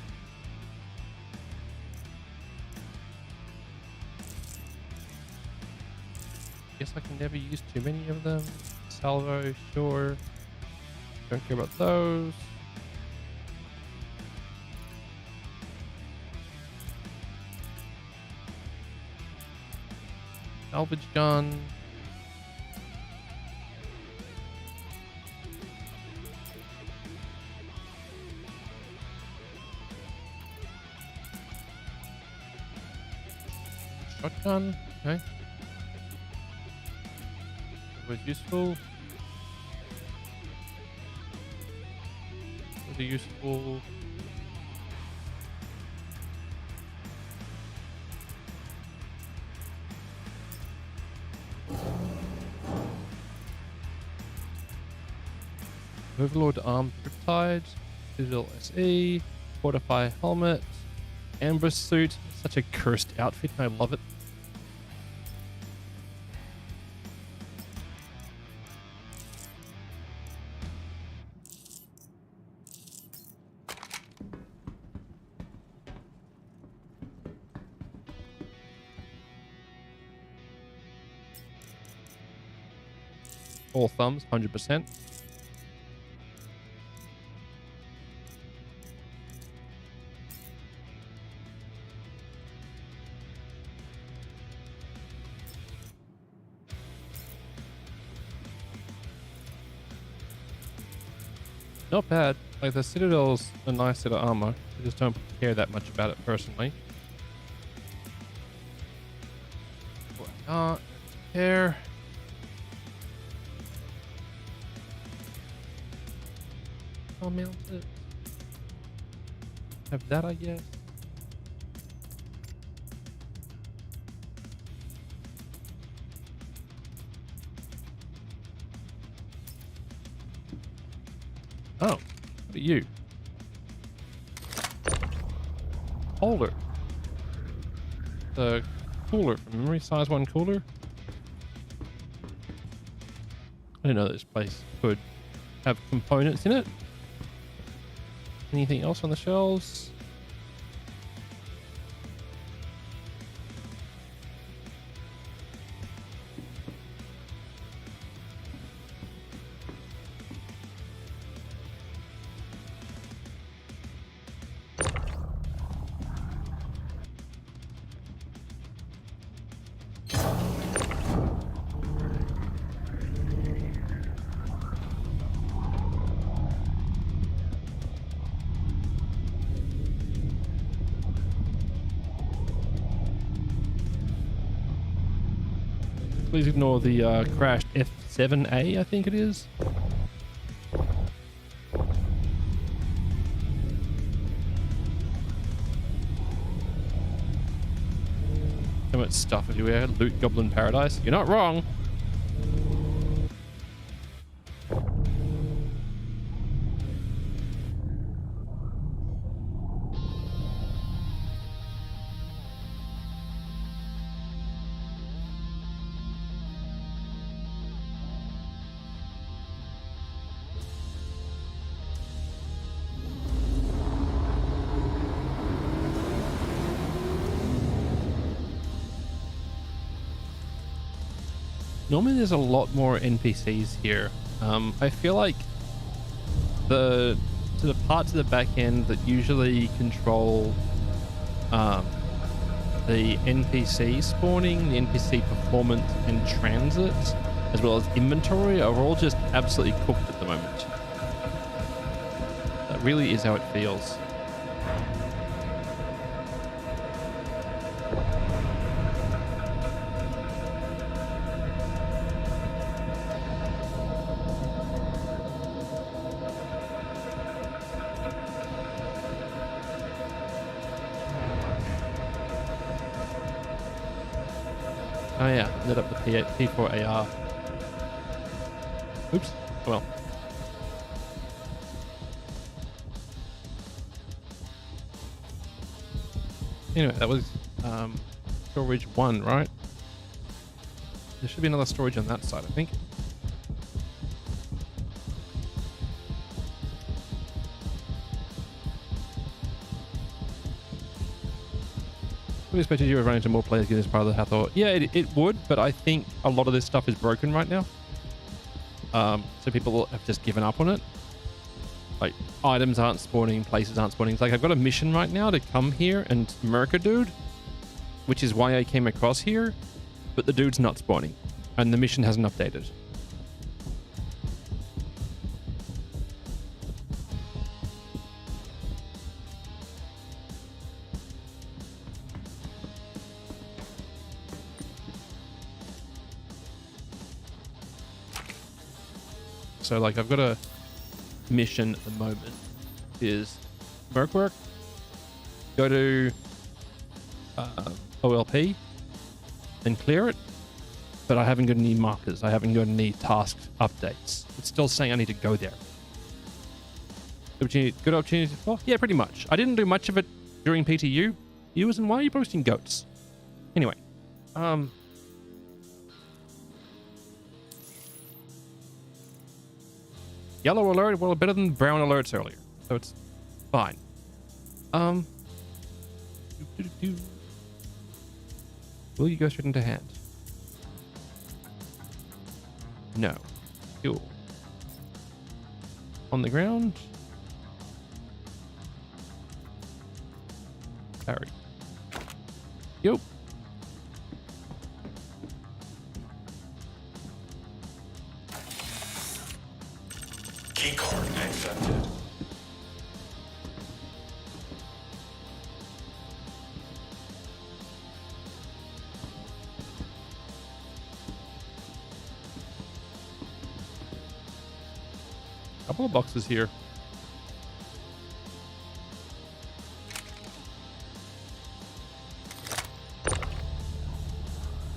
Guess I can never use too many of them. Salvo, sure. Don't care about those. Salvage gun. Shotgun. Okay. That was useful. Really useful. Overlord armed riptide, digital SE, fortify helmet, amber suit. Such a cursed outfit, and I love it. All thumbs, 100%. Not bad. Like, the Citadel's a nice set of armor. I just don't care that much about it personally. Oh, I can't care. I'll mount it. Have that, I guess. Oh, what are you? Holder. The cooler from memory, size 1 cooler. I didn't know this place could have components in it. Anything else on the shelves? Please ignore the crashed F7A, I think it is. So much stuff everywhere. Loot Goblin Paradise. You're not wrong. Normally there's a lot more NPCs here. I feel like the parts of the back end that usually control the NPC spawning, the NPC performance and transit, as well as inventory, are all just absolutely cooked at the moment. That really is how it feels. Oh yeah, lit up the P4AR. Oops. Well. Anyway, that was storage 1, right? There should be another storage on that side, I think. I expected you to run into more players getting this part of the Hathor. Yeah, it would, but I think a lot of this stuff is broken right now. So people have just given up on it. Like, items aren't spawning, places aren't spawning. It's like, I've got a mission right now to come here and murk a dude, which is why I came across here, but the dude's not spawning, and the mission hasn't updated. So, like, I've got a mission at the moment is merc work, go to OLP and clear it, but I haven't got any markers. I haven't got any task updates. It's still saying I need to go there. Good opportunity. Oh, yeah, pretty much. I didn't do much of it during PTU. And why are you posting goats? Anyway, yellow alert, well, better than brown alerts earlier, so it's fine. Will you go straight into hand? No. Fuel. On the ground. Carry. Yup. Keycard accepted. Couple of boxes here.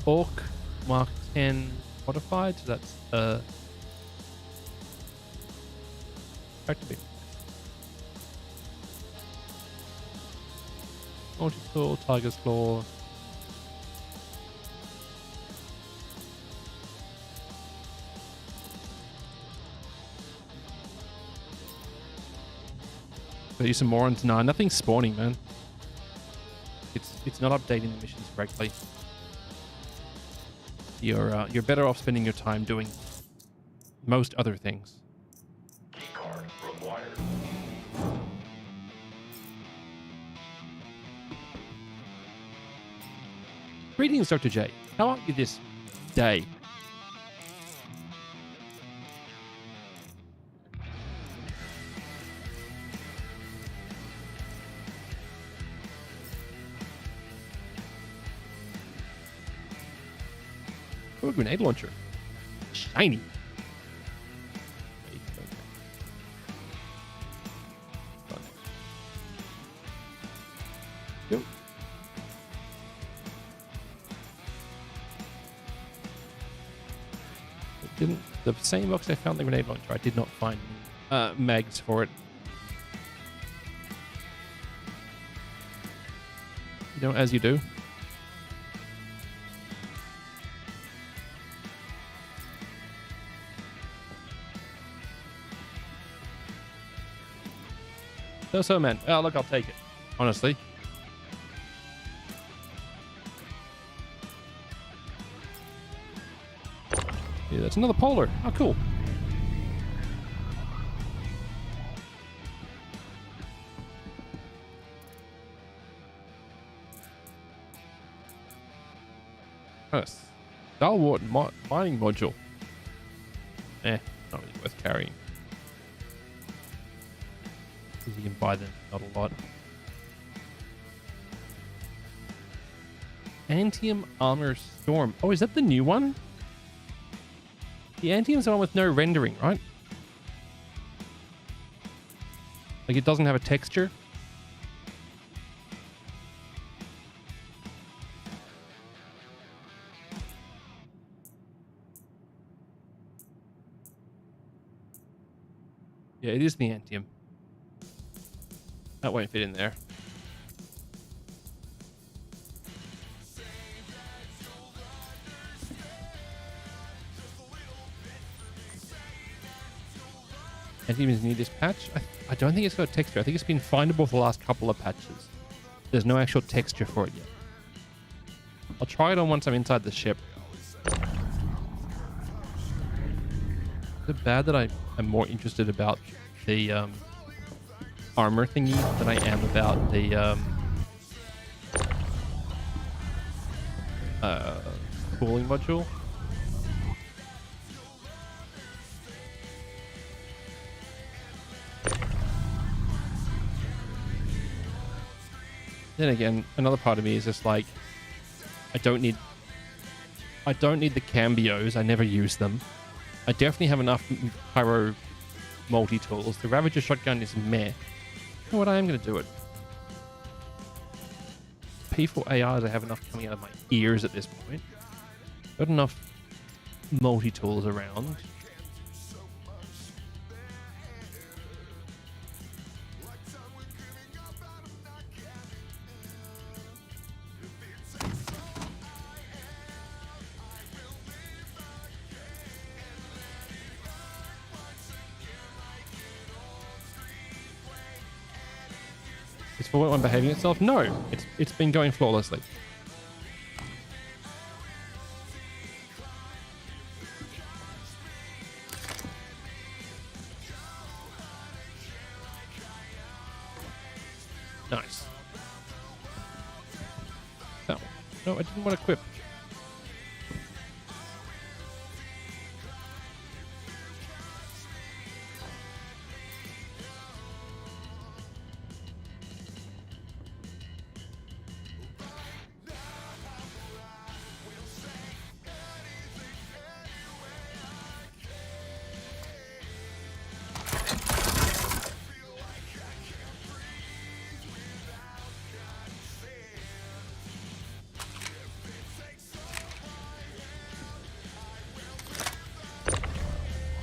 Orc Mark 10 modified, so that's activate. Multi-tool, Tiger's Claw. Use some more into 9. Nothing's spawning, man. It's not updating the missions correctly. You're better off spending your time doing most other things. Keycard required. Greetings, Dr. J. How are you this day? Oh, a grenade launcher. Shiny. Yep. Didn't the same box I found the grenade launcher. I did not find mags for it. You know, as you do. So man. Oh, look, I'll take it. Honestly. Yeah, that's another polar. Oh, cool. Yes. Stalwart mining module. Not really worth carrying. Because you can buy them, not a lot. Antium Armor Storm. Oh, is that the new one? The Antium's the one with no rendering, right? Like, it doesn't have a texture. Yeah, it is the Antium. That won't fit in there. Antium is near this patch. I don't think it's got texture. I think it's been findable for the last couple of patches. There's no actual texture for it yet. I'll try it on once I'm inside the ship. Is it bad that I am more interested about the armor thingy than I am about the cooling module? Then again, another part of me is just like, I don't need the cambios. I never use them. I definitely have enough pyro multi-tools. The Ravager shotgun is meh. You know what? I am going to do it. P4 ARs, I have enough coming out of my ears at this point. Got enough multi-tools around. Is Fallout 1 behaving itself? No, it's been going flawlessly. Nice. No, no, I didn't want to equip.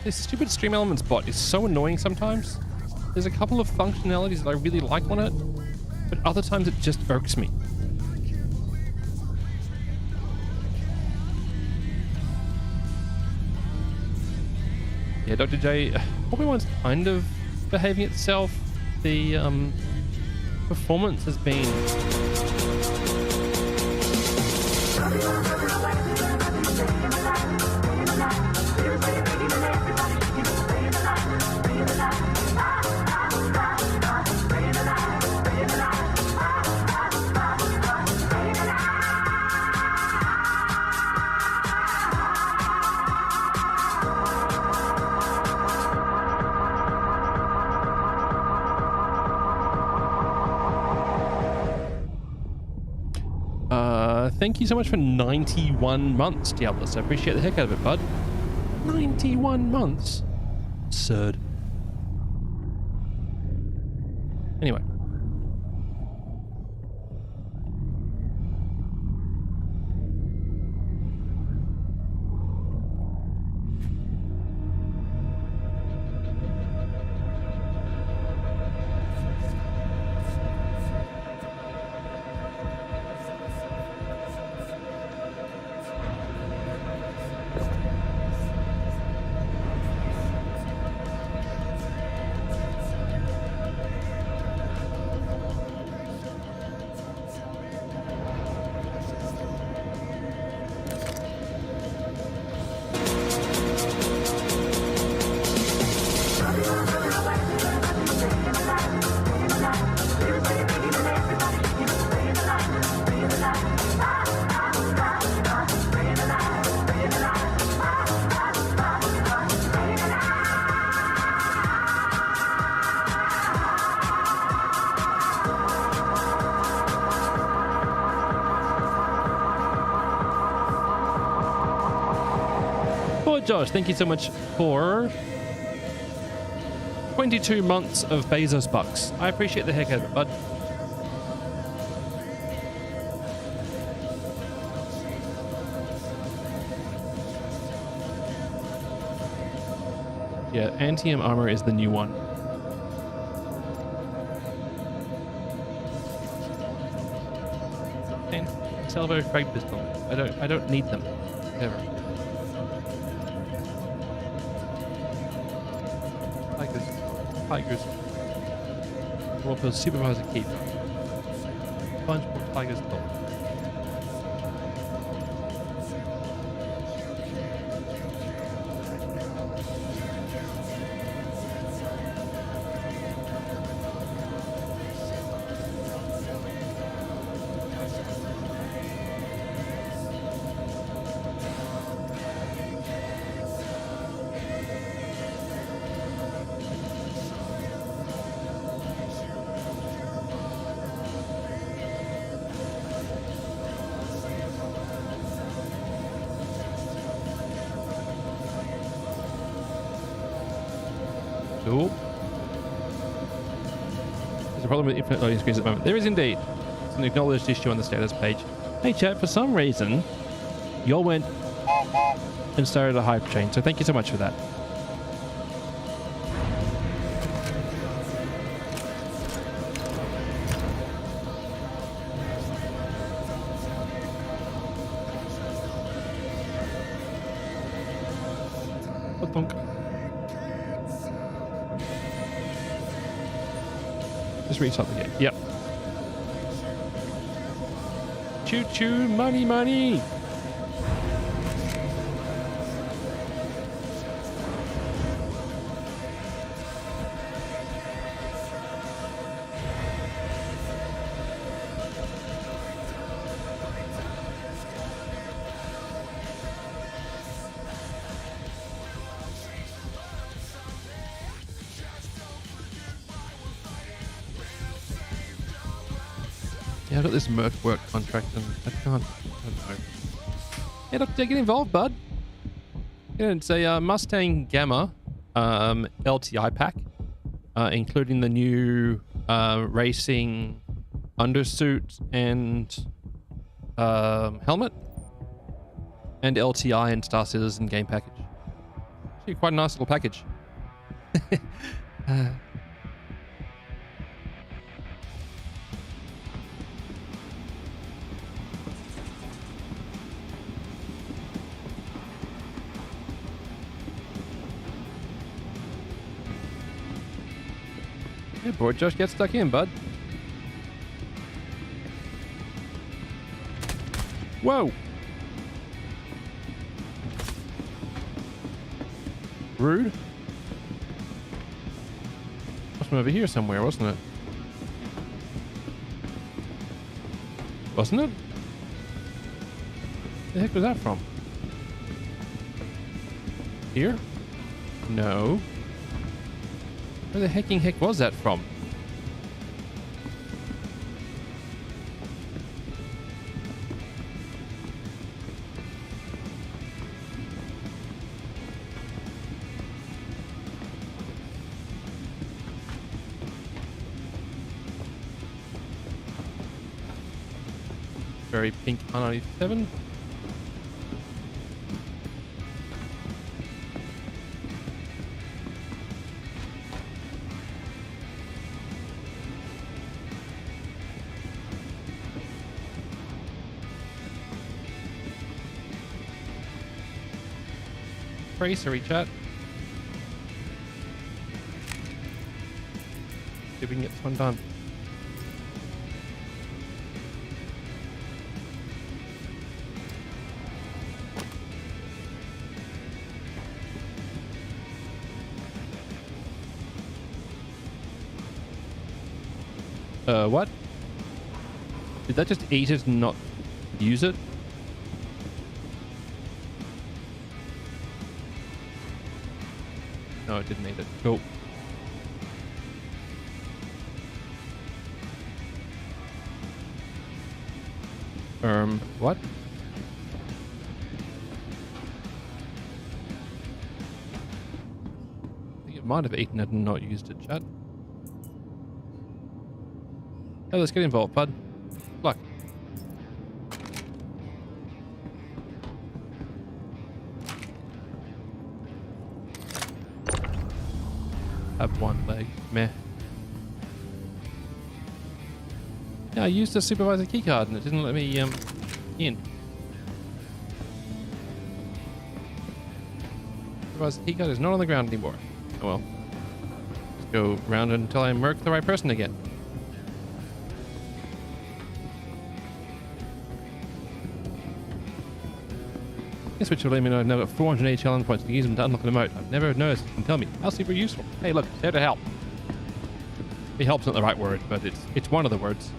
This stupid Stream Elements bot is so annoying sometimes. There's a couple of functionalities that I really like on it, but other times it just irks me. Yeah, Dr. J, probably one's kind of behaving itself. The performance has been... Thank you so much for 91 months, Diablos. I appreciate the heck out of it, bud. 91 months? Absurd. Anyway. Josh, thank you so much for 22 months of Bezos bucks. I appreciate the heck out of it, bud. Yeah, Antium armor is the new one. and salvo frag pistol. I don't need them. Ever. Tigers. What for supervisor keep? Bunch more tigers though. Cool. There's a problem with infinite loading screens at the moment. There is indeed. It's an acknowledged issue on the status page. Hey chat, for some reason, y'all went and started a hype train, so thank you so much for that. Thunk. Just read something here. Yep. Choo choo, money, money. Yeah, I've got this Merc work contract and I don't know. Yeah, Doctor, get involved, bud. Yeah, it's a Mustang Gamma LTI pack, including the new racing undersuit and helmet, and LTI and Star Citizen game package. Actually, quite a nice little package. Yeah, boy, Josh, get stuck in, bud. Whoa! Rude. Must have been over here somewhere, wasn't it? Wasn't it? Where the heck was that from? Here? No. Where the heck was that from? Very pink R97. Tracery chat. See if we can get this one done. What? Did that just eat it and not use it? No, it didn't eat it. Cool. What? I think it might have eaten it and not used it, chat. Hey, let's get involved, bud. Good luck. Have one leg. Meh. Yeah, I used the supervisor keycard and it didn't let me in. Supervisor keycard is not on the ground anymore. Oh well. Let's go round until I murk the right person again. Yes, which will let me know I've now got 480 challenge points to use them to unlock an emote. I've never noticed. You can tell me. How super useful. Hey, look, it's there to help. It help's not the right word, but it's one of the words.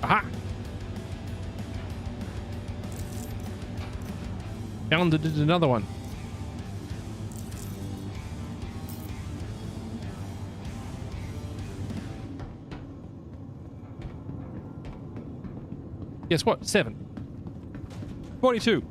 Aha! Found it, did another one. Guess what? 7. 42.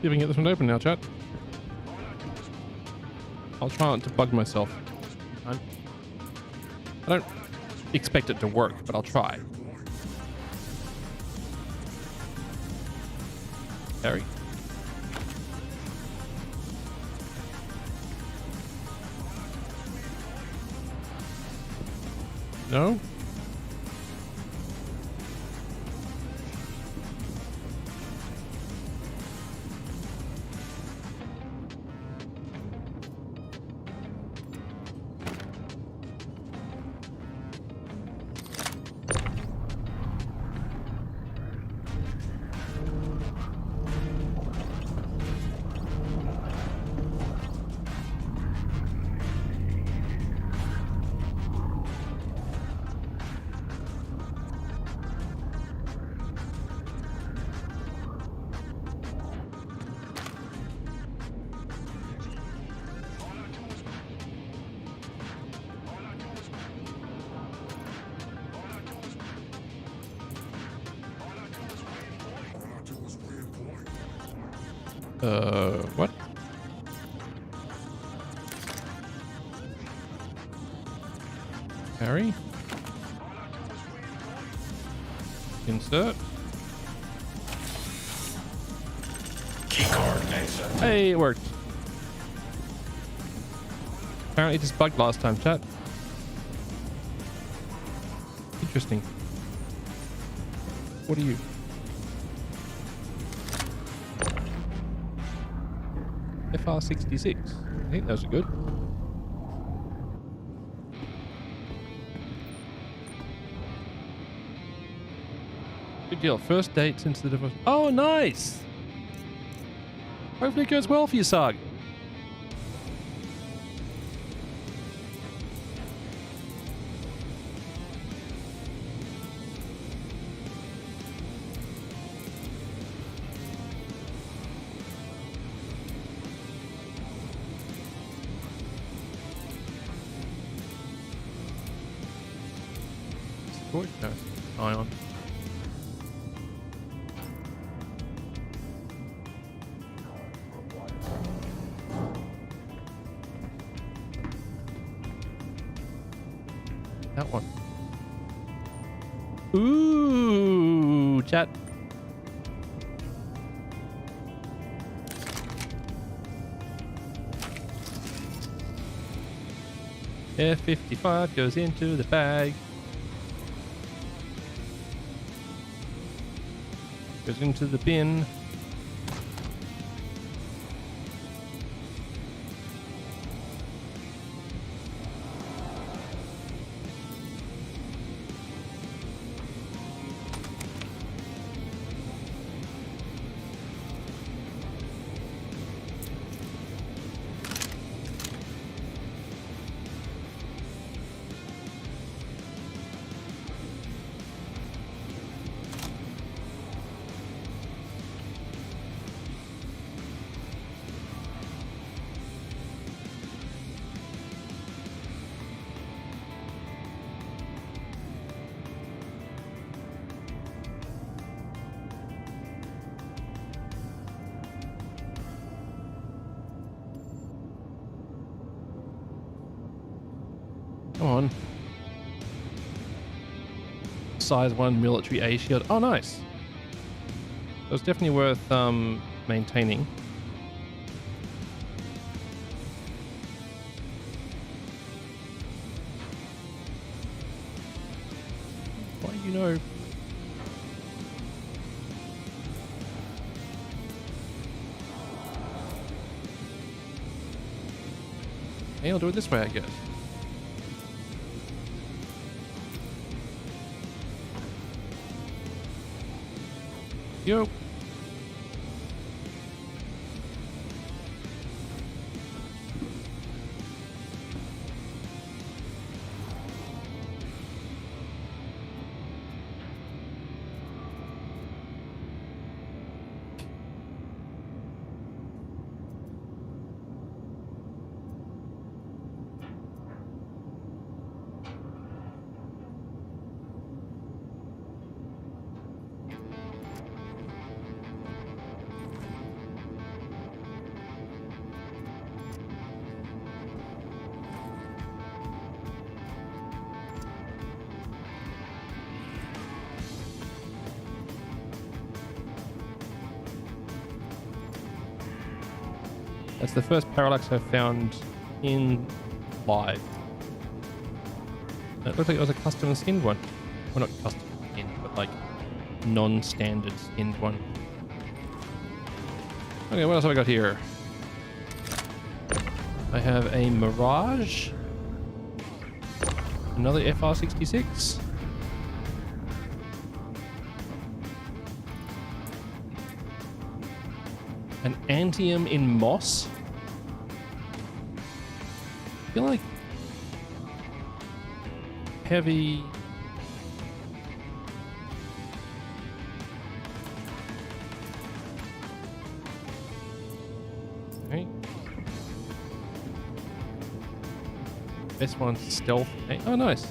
See if we can get this one open now, chat. I'll try not to bug myself. I don't expect it to work, but I'll try. Harry. No? What? Harry? Insert. Keycard access. Hey, it worked. Apparently just bugged last time, chat. Interesting. What are you? FR66. I think those are good. Good deal. First date since the divorce. Oh, nice! Hopefully it goes well for you, Sarg. torch? No. Ion. That one. Ooh, chat. F-55 goes into the bag. Goes into the bin. Come on. Size 1 military A shield. Oh, nice. So it's definitely worth maintaining. Why do you know? Hey, I'll do it this way, I guess. Yo. That's the first parallax I've found in live. It looked like it was a custom skinned one. Well, not custom skinned, but like non-standard skinned one. Okay, what else have I got here? I have a Mirage. Another FR66. An Antium in moss. I feel like heavy. Okay. This one's stealth. Okay. Oh, nice.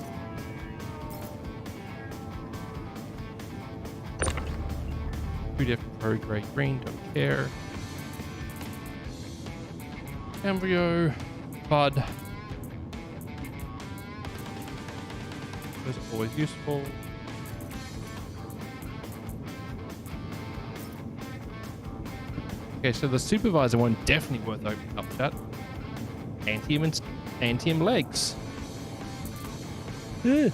Two different pro grey green. Don't care. Embryo, bud. Those are always useful. Okay, so the supervisor one definitely worth opening up, chat. Antium legs. Yeah.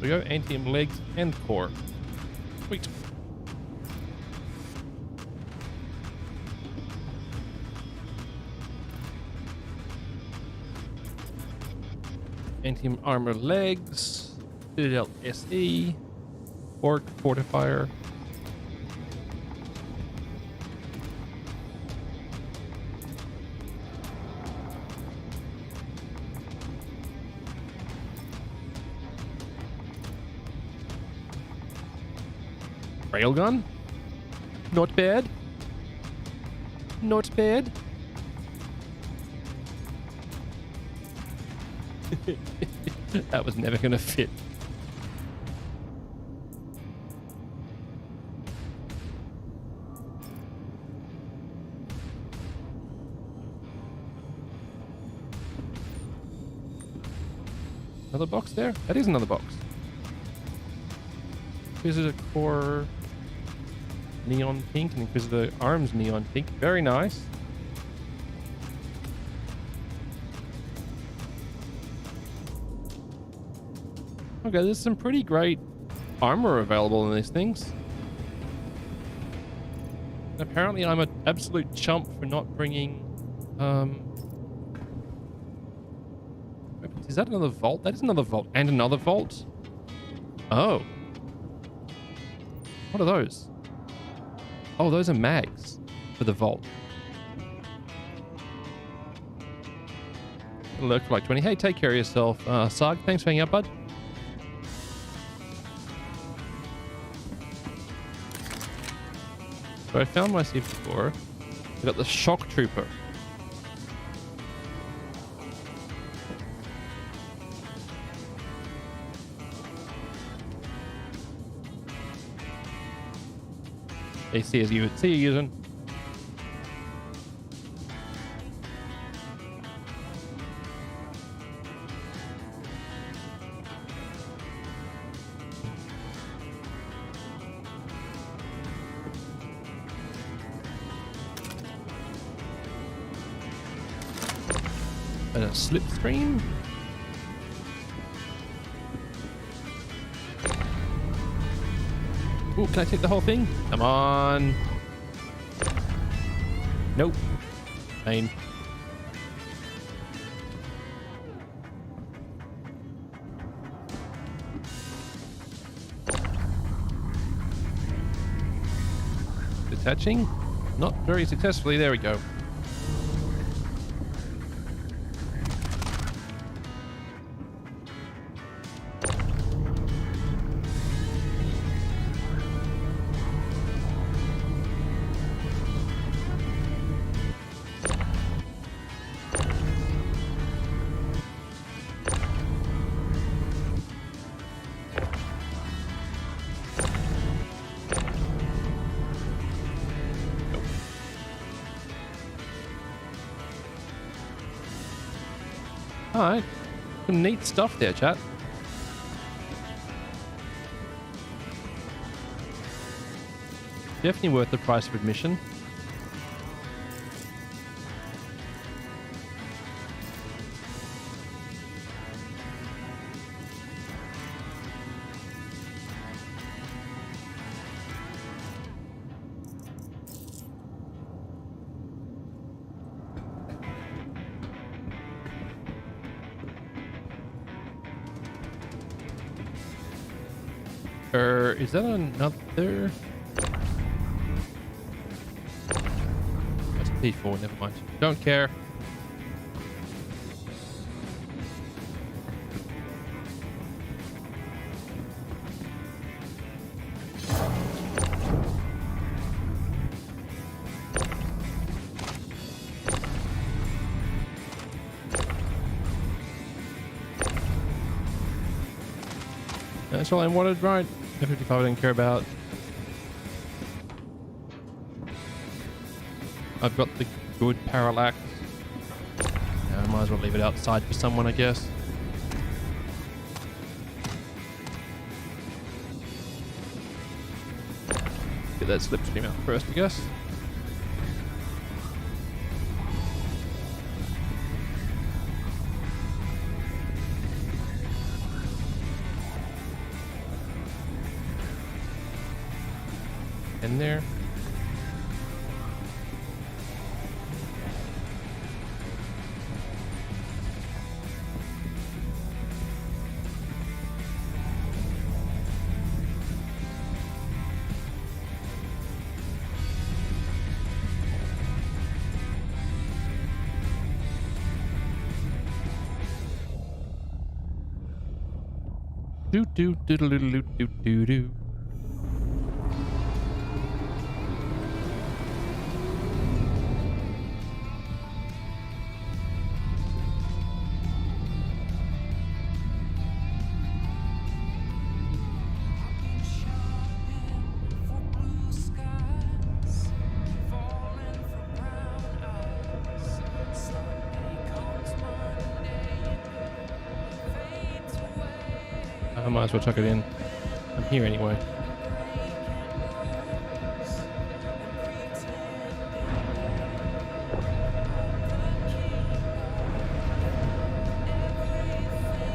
We go Antium legs and core. Sweet. Anti-armor legs. Citadel SE. Orc fortifier. Railgun. Not bad. Not bad. That was never going to fit. Another box there? That is another box. Inquisitor core neon pink and Inquisitor arms neon pink. Very nice. Okay, there's some pretty great armor available in these things. Apparently I'm an absolute chump for not bringing is that another vault? That is another vault. And another vault? Oh. What are those? Oh, those are mags for the vault. Look for like 20. Hey, take care of yourself. Sarg, thanks for hanging out, bud. So I found my C4. I got the shock trooper. See you using. And a slipstream. Ooh, can I take the whole thing? Come on. Nope. Fine. Detaching? Not very successfully. There we go. Alright. Some neat stuff there, chat. Definitely worth the price of admission. Is that another? That's P4, never mind. Don't care. That's all I wanted, right? F-55 I didn't care about. I've got the good parallax. Yeah, I might as well leave it outside for someone, I guess. Get that slipstream out first, I guess. In there. Do do do do do do do do do. I might as well chuck it in. I'm here anyway.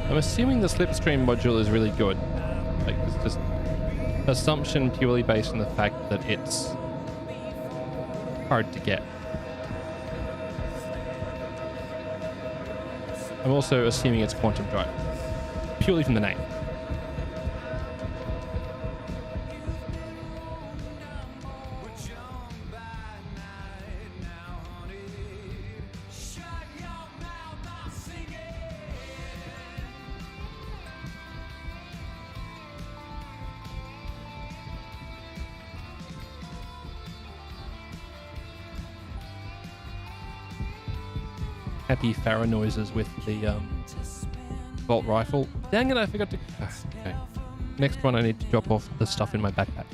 I'm assuming the slipstream module is really good. Like, it's just assumption purely based on the fact that it's hard to get. I'm also assuming it's quantum drive, purely from the name. Happy Farah noises with the bolt rifle. Dang it, I forgot to... Okay. Next one, I need to drop off the stuff in my backpack.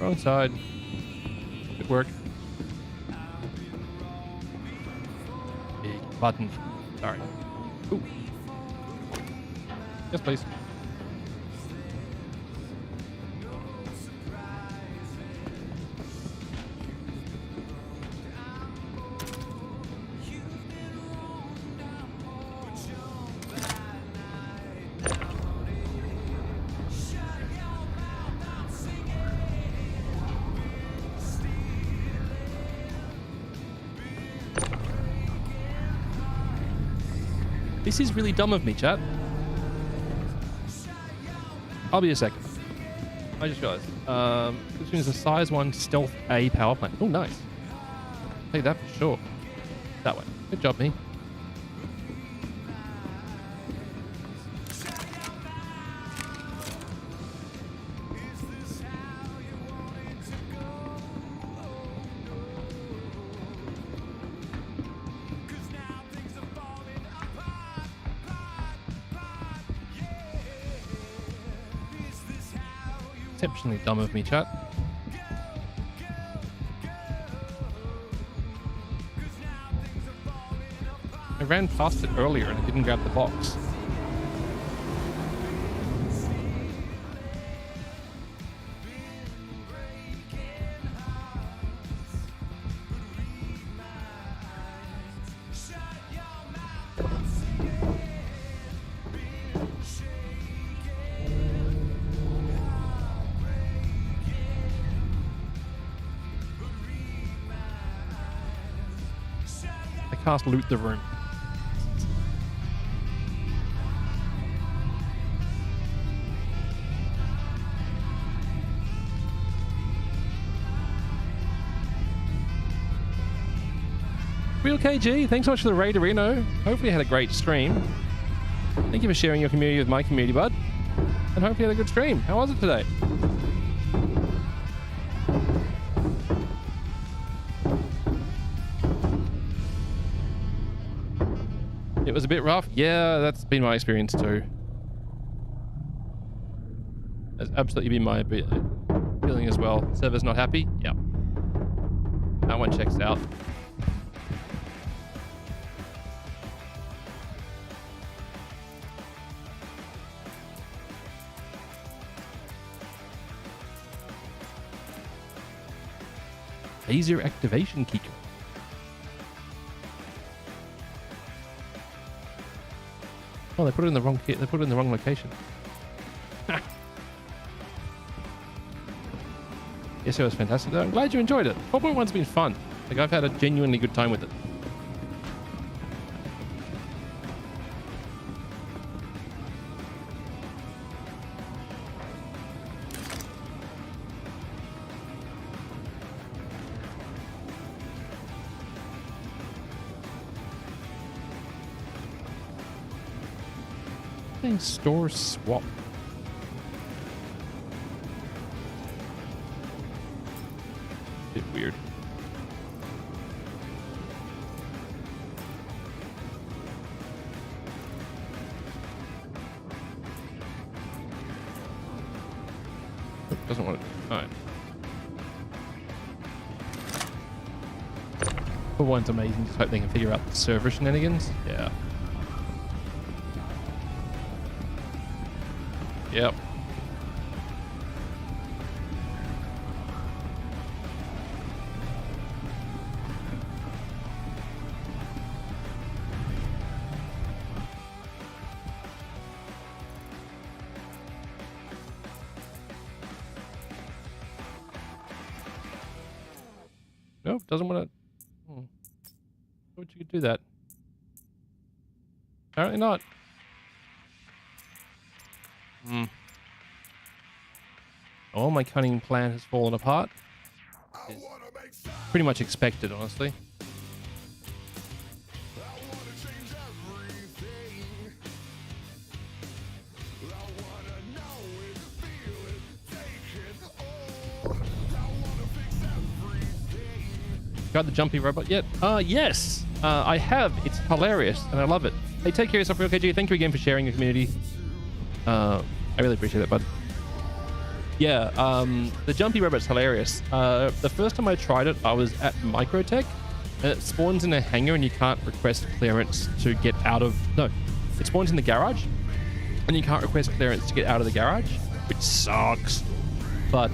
Wrong side. Good work. Button. Sorry. Ooh. Yes, please. This is really dumb of me, chat. I'll be a second. I just realized. This is a size 1 stealth A power plant. Oh, nice. Take that for sure. That way. Good job, me. Exceptionally dumb of me, chat. I ran past it earlier and I didn't grab the box. Cast loot the room. Real KG, thanks so much for the raid, Reno. Hopefully you had a great stream. Thank you for sharing your community with my community, bud. And hopefully you had a good stream. How was it today? It was a bit rough. Yeah, that's been my experience too. That's absolutely been my feeling as well. Server's not happy? Yeah. That one checks out. Laser activation keycard. Oh, they put it in the wrong kit. They put it in the wrong location. Yes, it was fantastic though. I'm glad you enjoyed it. 4.1's been fun. Like, I've had a genuinely good time with it. saying store swap? Bit weird. Doesn't want to. Alright. For once, amazing. Just hope they can figure out the server shenanigans. Yeah. Yep. Nope, doesn't want to. Thought you could do that. Apparently not. Oh, my cunning plan has fallen apart. It's pretty much expected, honestly. Got the jumpy robot yet? Yes, I have. It's hilarious and I love it. Hey, take care of yourself, real KG. Thank you again for sharing your community. I really appreciate that, bud. Yeah, the jumpy robot's hilarious. The first time I tried it, I was at Microtech, and it spawns in a hangar and you can't request clearance to get out of... No, it spawns in the garage, and you can't request clearance to get out of the garage, which sucks. But,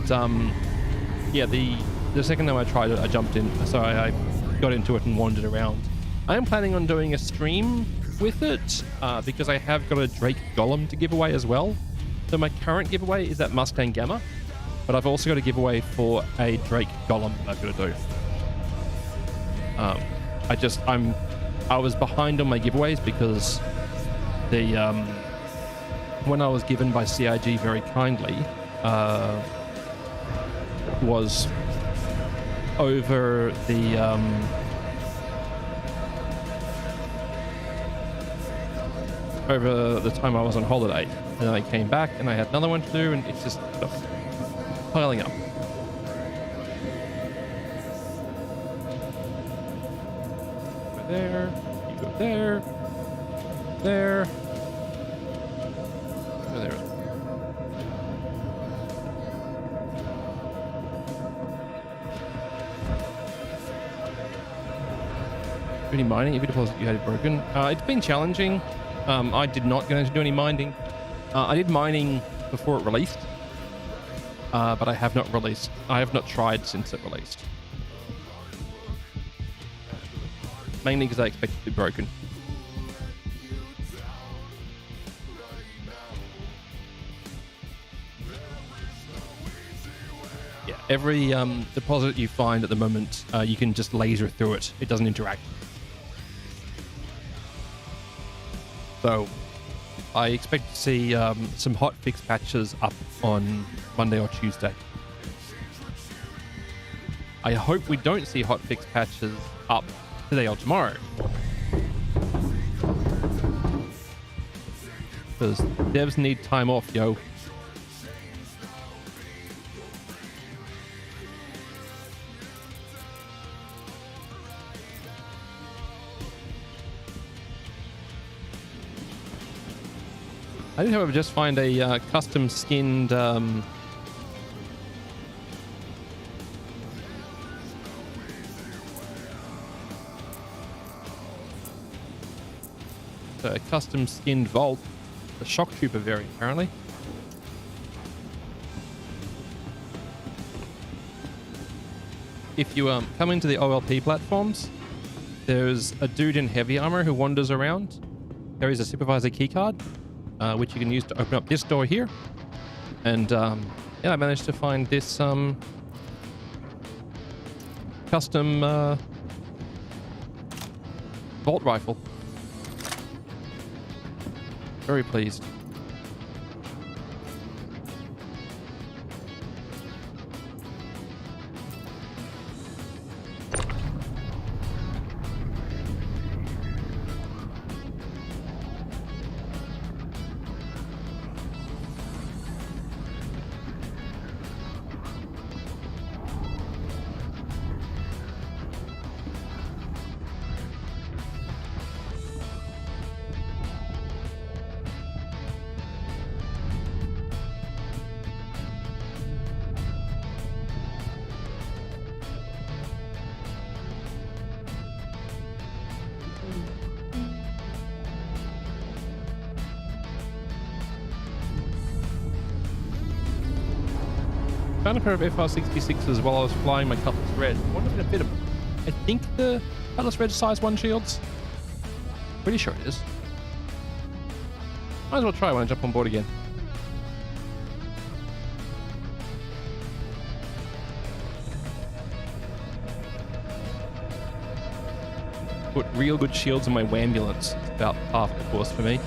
yeah, the second time I tried it, I jumped in, so I got into it and wandered around. I am planning on doing a stream with it, because I have got a Drake Golem to give away as well. So my current giveaway is that Mustang Gamma, but I've also got a giveaway for a Drake Golem that I've got to do. I was behind on my giveaways because the one I was given by CIG very kindly was over the over the time I was on holiday, and then I came back and I had another one to do, and it's just piling up. Go there, you go there, there, go there. Any mining? If you deposit, you had it broken. It's been challenging. I did not go into do any mining. I did mining before it released, but I have not released. I have not tried since it released. Mainly because I expect it to be broken. Yeah, every deposit you find at the moment, you can just laser through it. It doesn't interact. So I expect to see some hotfix patches up on Monday or Tuesday. I hope we don't see hotfix patches up today or tomorrow, because devs need time off, yo. I did, however, just find a custom skinned a custom skinned Volt, the Shock Trooper variant, apparently. If you come into the OLP platforms, there's a dude in heavy armor who wanders around, carries a supervisor keycard, which you can use to open up this door here. And yeah, I managed to find this custom bolt rifle. Very pleased. found a pair of FR66s while I was flying my Cutlass Red. I wonder if it'd fit them. I think the Cutlass Red size 1 shields. Pretty sure it is. Might as well try when I jump on board again. Put real good shields in my Wambulance. It's about half the course for me.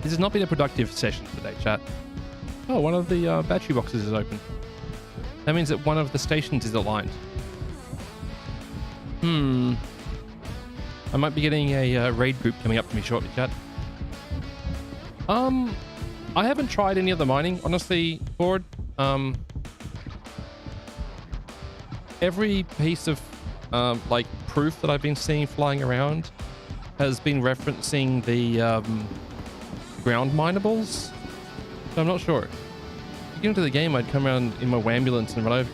This has not been a productive session today, chat. Oh, one of the battery boxes is open. That means that one of the stations is aligned. I might be getting a raid group coming up to me shortly, chat. I haven't tried any of the mining, honestly, Ford. Every piece of like proof that I've been seeing flying around has been referencing the ground minables. So I'm not sure. If you get into the game, I'd come around in my Wambulance and run over.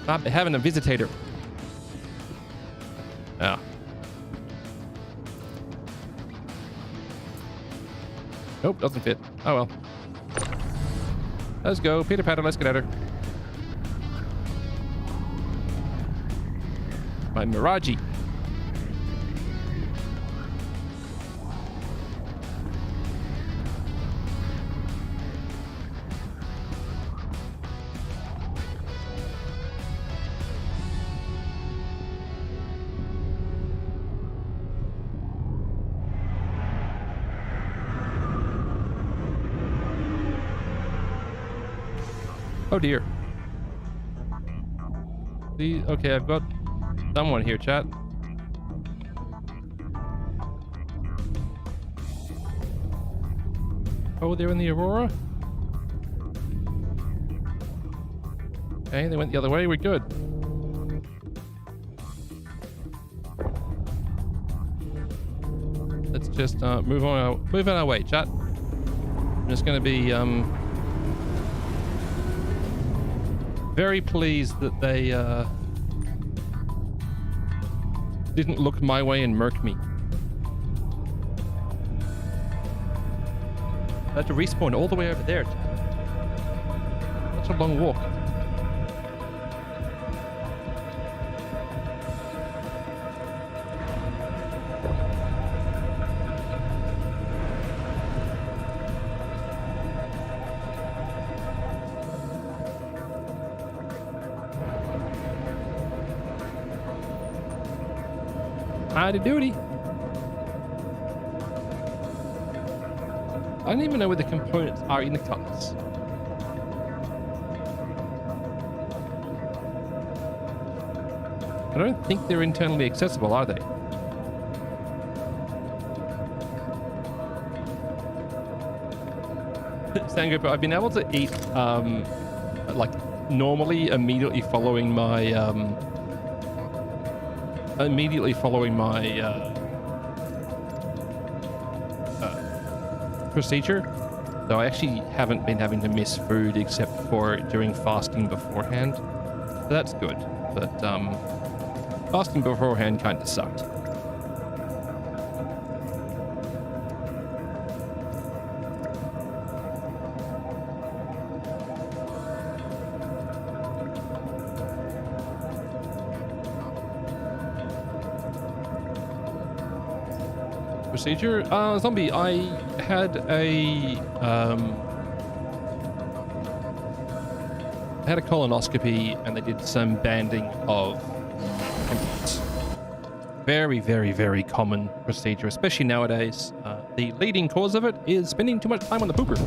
Might be having a visitator. Ah. Nope, doesn't fit. Oh well. Let's go. Pitter patter, let's get at her. My Miraji. Oh dear. See, okay, I've got someone here, chat. Oh, they're in the Aurora? Okay, they went the other way, we're good. Let's just move on our way, chat. I'm just gonna be very pleased that they didn't look my way and murk me. I had to respawn all the way over there. Such a long walk. Howdy doody. I don't even know where the components are in the Cutlass. I don't think they're internally accessible, are they? Sangruper, I've been able to eat like normally immediately following my procedure. So I actually haven't been having to miss food except for during fasting beforehand. So that's good. But fasting beforehand kind of sucked. Procedure? Zombie, I had a colonoscopy and they did some banding of implants. Very, very, very common procedure, especially nowadays. The leading cause of it is spending too much time on the pooper.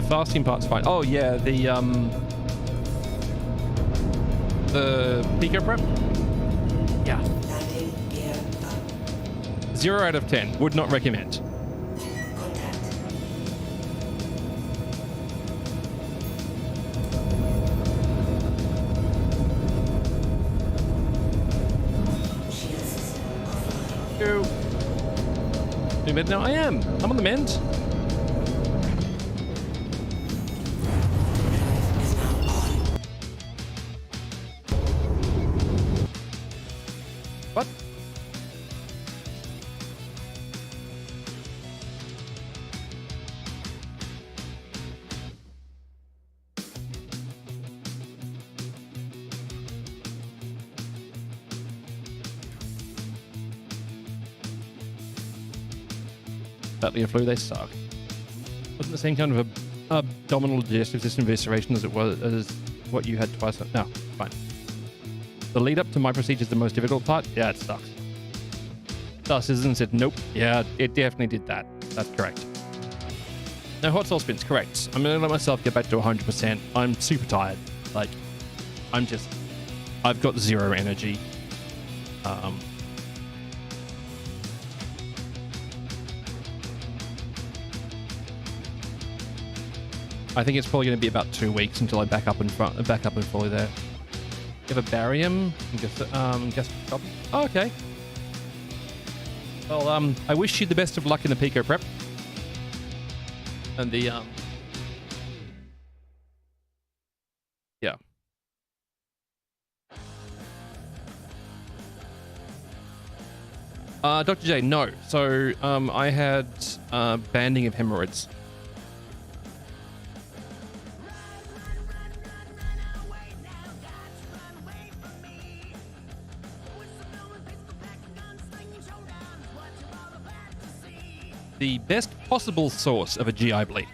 Fasting part's fine. Oh yeah, the pico prep. Yeah. Landing gear up. 0 out of 10. Would not recommend. Contact. Shield system offline. Go. No, I am. I'm on the mend. Is now on. What? Battley and flu, they suck. Wasn't the same kind of abdominal digestive system evisceration as it was as what you had twice? No, fine. The lead up to my procedure is the most difficult part. Yeah, it sucks. Star Citizen said nope. Yeah, it definitely did that. That's correct. No hot sauce spins, correct. I'm gonna let myself get back to 100%. I'm super tired. Like, I've got 0 energy. I think it's probably going to be about 2 weeks until I back up and fully there. You have a barium? Guess copy. Oh, okay. Well, I wish you the best of luck in the Pico prep. And the yeah. Dr. J, no. So I had banding of hemorrhoids. The best possible source of a GI bleed.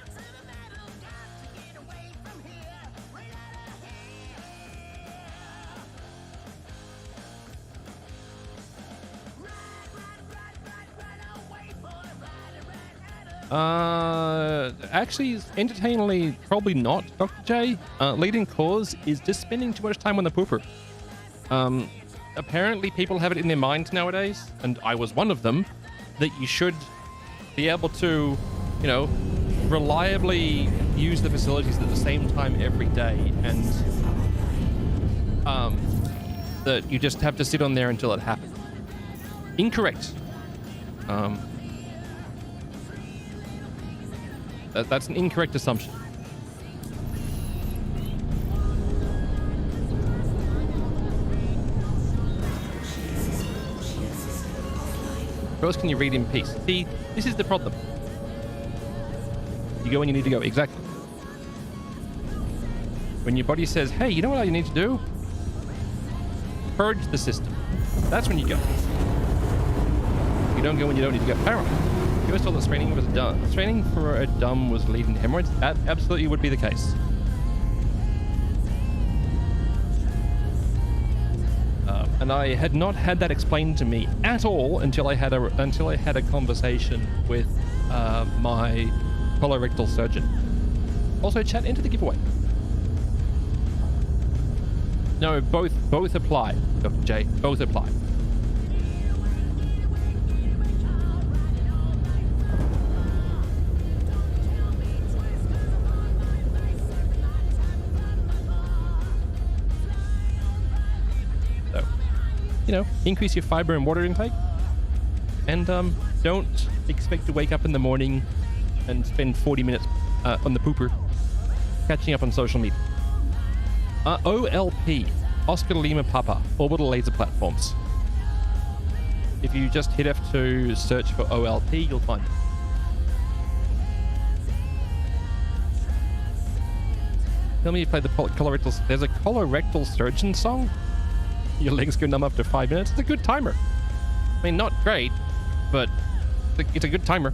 Actually, entertainingly, probably not, Dr. J. Leading cause is just spending too much time on the pooper. Apparently, people have it in their mind nowadays, and I was one of them, that you should be able to, you know, reliably use the facilities at the same time every day, and that you just have to sit on there until it happens. Incorrect. That's an incorrect assumption. Or else can you read in peace? See, this is the problem. You go when you need to go. Exactly. When your body says, hey, you know what you need to do? Purge the system. That's when you go. You don't go when you don't need to go. Apparently. You always told that straining was dumb. Straining for a dumb was leading to hemorrhoids. That absolutely would be the case. And I had not had that explained to me at all until I had a conversation with my colorectal surgeon. Also, chat into the giveaway. No, both apply, Dr. J. Both apply. You know, increase your fiber and water intake, and don't expect to wake up in the morning and spend 40 minutes on the pooper catching up on social media. OLP, Oscar Lima Papa, orbital laser platforms. If you just hit F to search for OLP, you'll find it. Tell me you played the colorectal. There's a colorectal surgeon song. Your legs go numb after 5 minutes. It's a good timer. I mean, not great, but it's a good timer.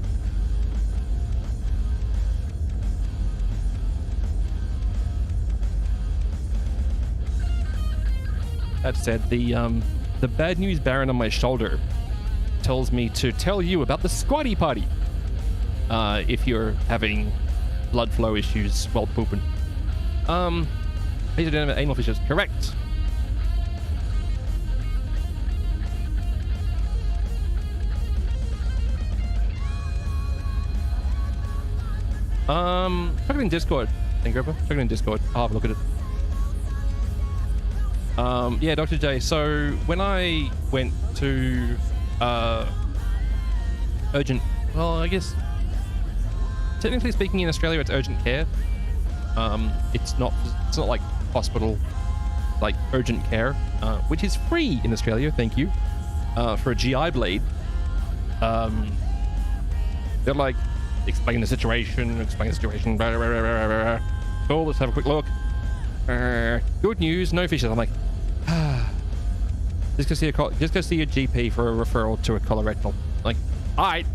That said, the bad news baron on my shoulder tells me to tell you about the squatty potty if you're having blood flow issues while pooping. These are doing anal fissures. Correct. Check it in Discord. Thank you, Check it in Discord. I'll have a look at it. Yeah, Dr. J. So when I went to urgent, well, I guess technically speaking, in Australia, it's urgent care. It's not like hospital, like urgent care, which is free in Australia. Thank you. For a GI bleed, they're like explain the situation. Blah, blah, blah, blah, blah. Cool. Let's have a quick look. Good news, no fishes. I'm like, just go see a GP for a referral to a colorectal. Like, all right,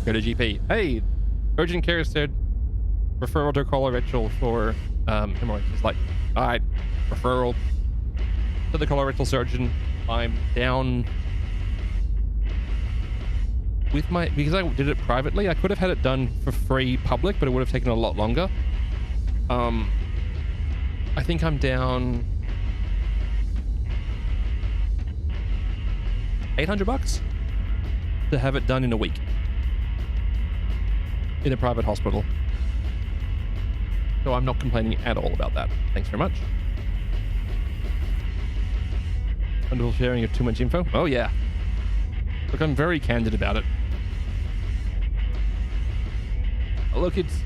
go to GP. Hey, urgent care said referral to a colorectal for hemorrhoids. It's like, all right, referral to the colorectal surgeon. I'm down with because I did it privately. I could have had it done for free public, but it would have taken a lot longer. I think I'm down $800 to have it done in a week in a private hospital. So I'm not complaining at all about that. Thanks very much. Wonderful sharing of too much info. Oh yeah. Look, I'm very candid about it. Look, it's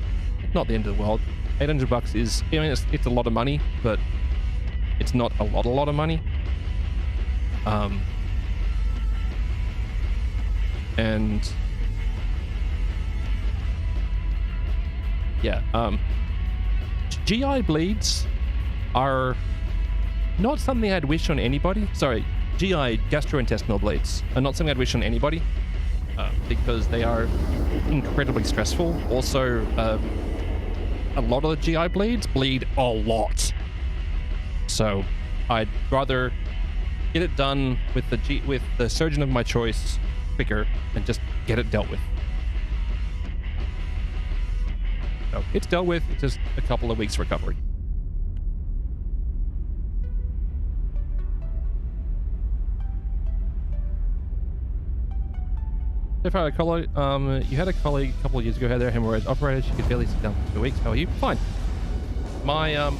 not the end of the world. $800 is, I mean, it's a lot of money, but it's not a lot of money. And yeah, GI bleeds are not something I'd wish on anybody. Sorry, GI, gastrointestinal bleeds, are not something I'd wish on anybody, because they are incredibly stressful. Also, a lot of the GI bleeds bleed a lot. So I'd rather get it done with the surgeon of my choice quicker and just get it dealt with. So it's dealt with. It's just a couple of weeks recovery. If I had a colleague, you had a colleague a couple of years ago who had their hemorrhoids operated. She could barely sit down for 2 weeks. How are you? Fine. My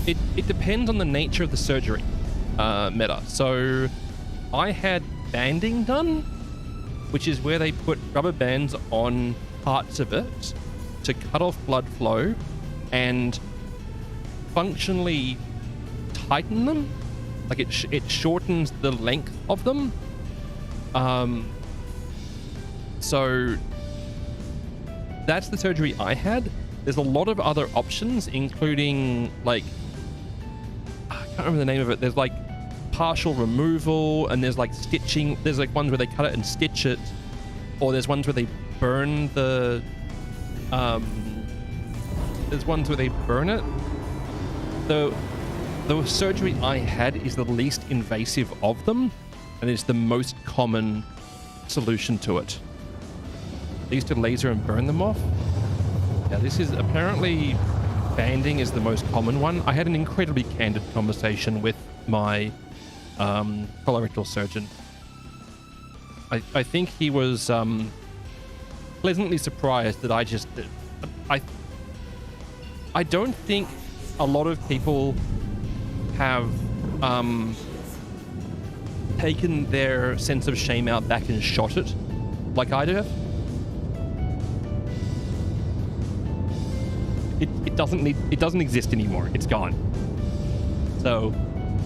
it depends on the nature of the surgery, Meta. So I had banding done, which is where they put rubber bands on parts of it to cut off blood flow and functionally tighten them. Like it shortens the length of them. So that's the surgery I had. There's a lot of other options, including like, I can't remember the name of it. There's like partial removal, and there's like stitching. There's like ones where they cut it and stitch it, or there's ones where they burn the, there's ones where they burn it. The surgery I had is the least invasive of them, and it's the most common solution to it. They used to laser and burn them off. Yeah, this is apparently banding is the most common one. I had an incredibly candid conversation with my colorectal surgeon. I think he was pleasantly surprised that I don't think a lot of people have taken their sense of shame out back and shot it like I do. It doesn't exist anymore. It's gone. So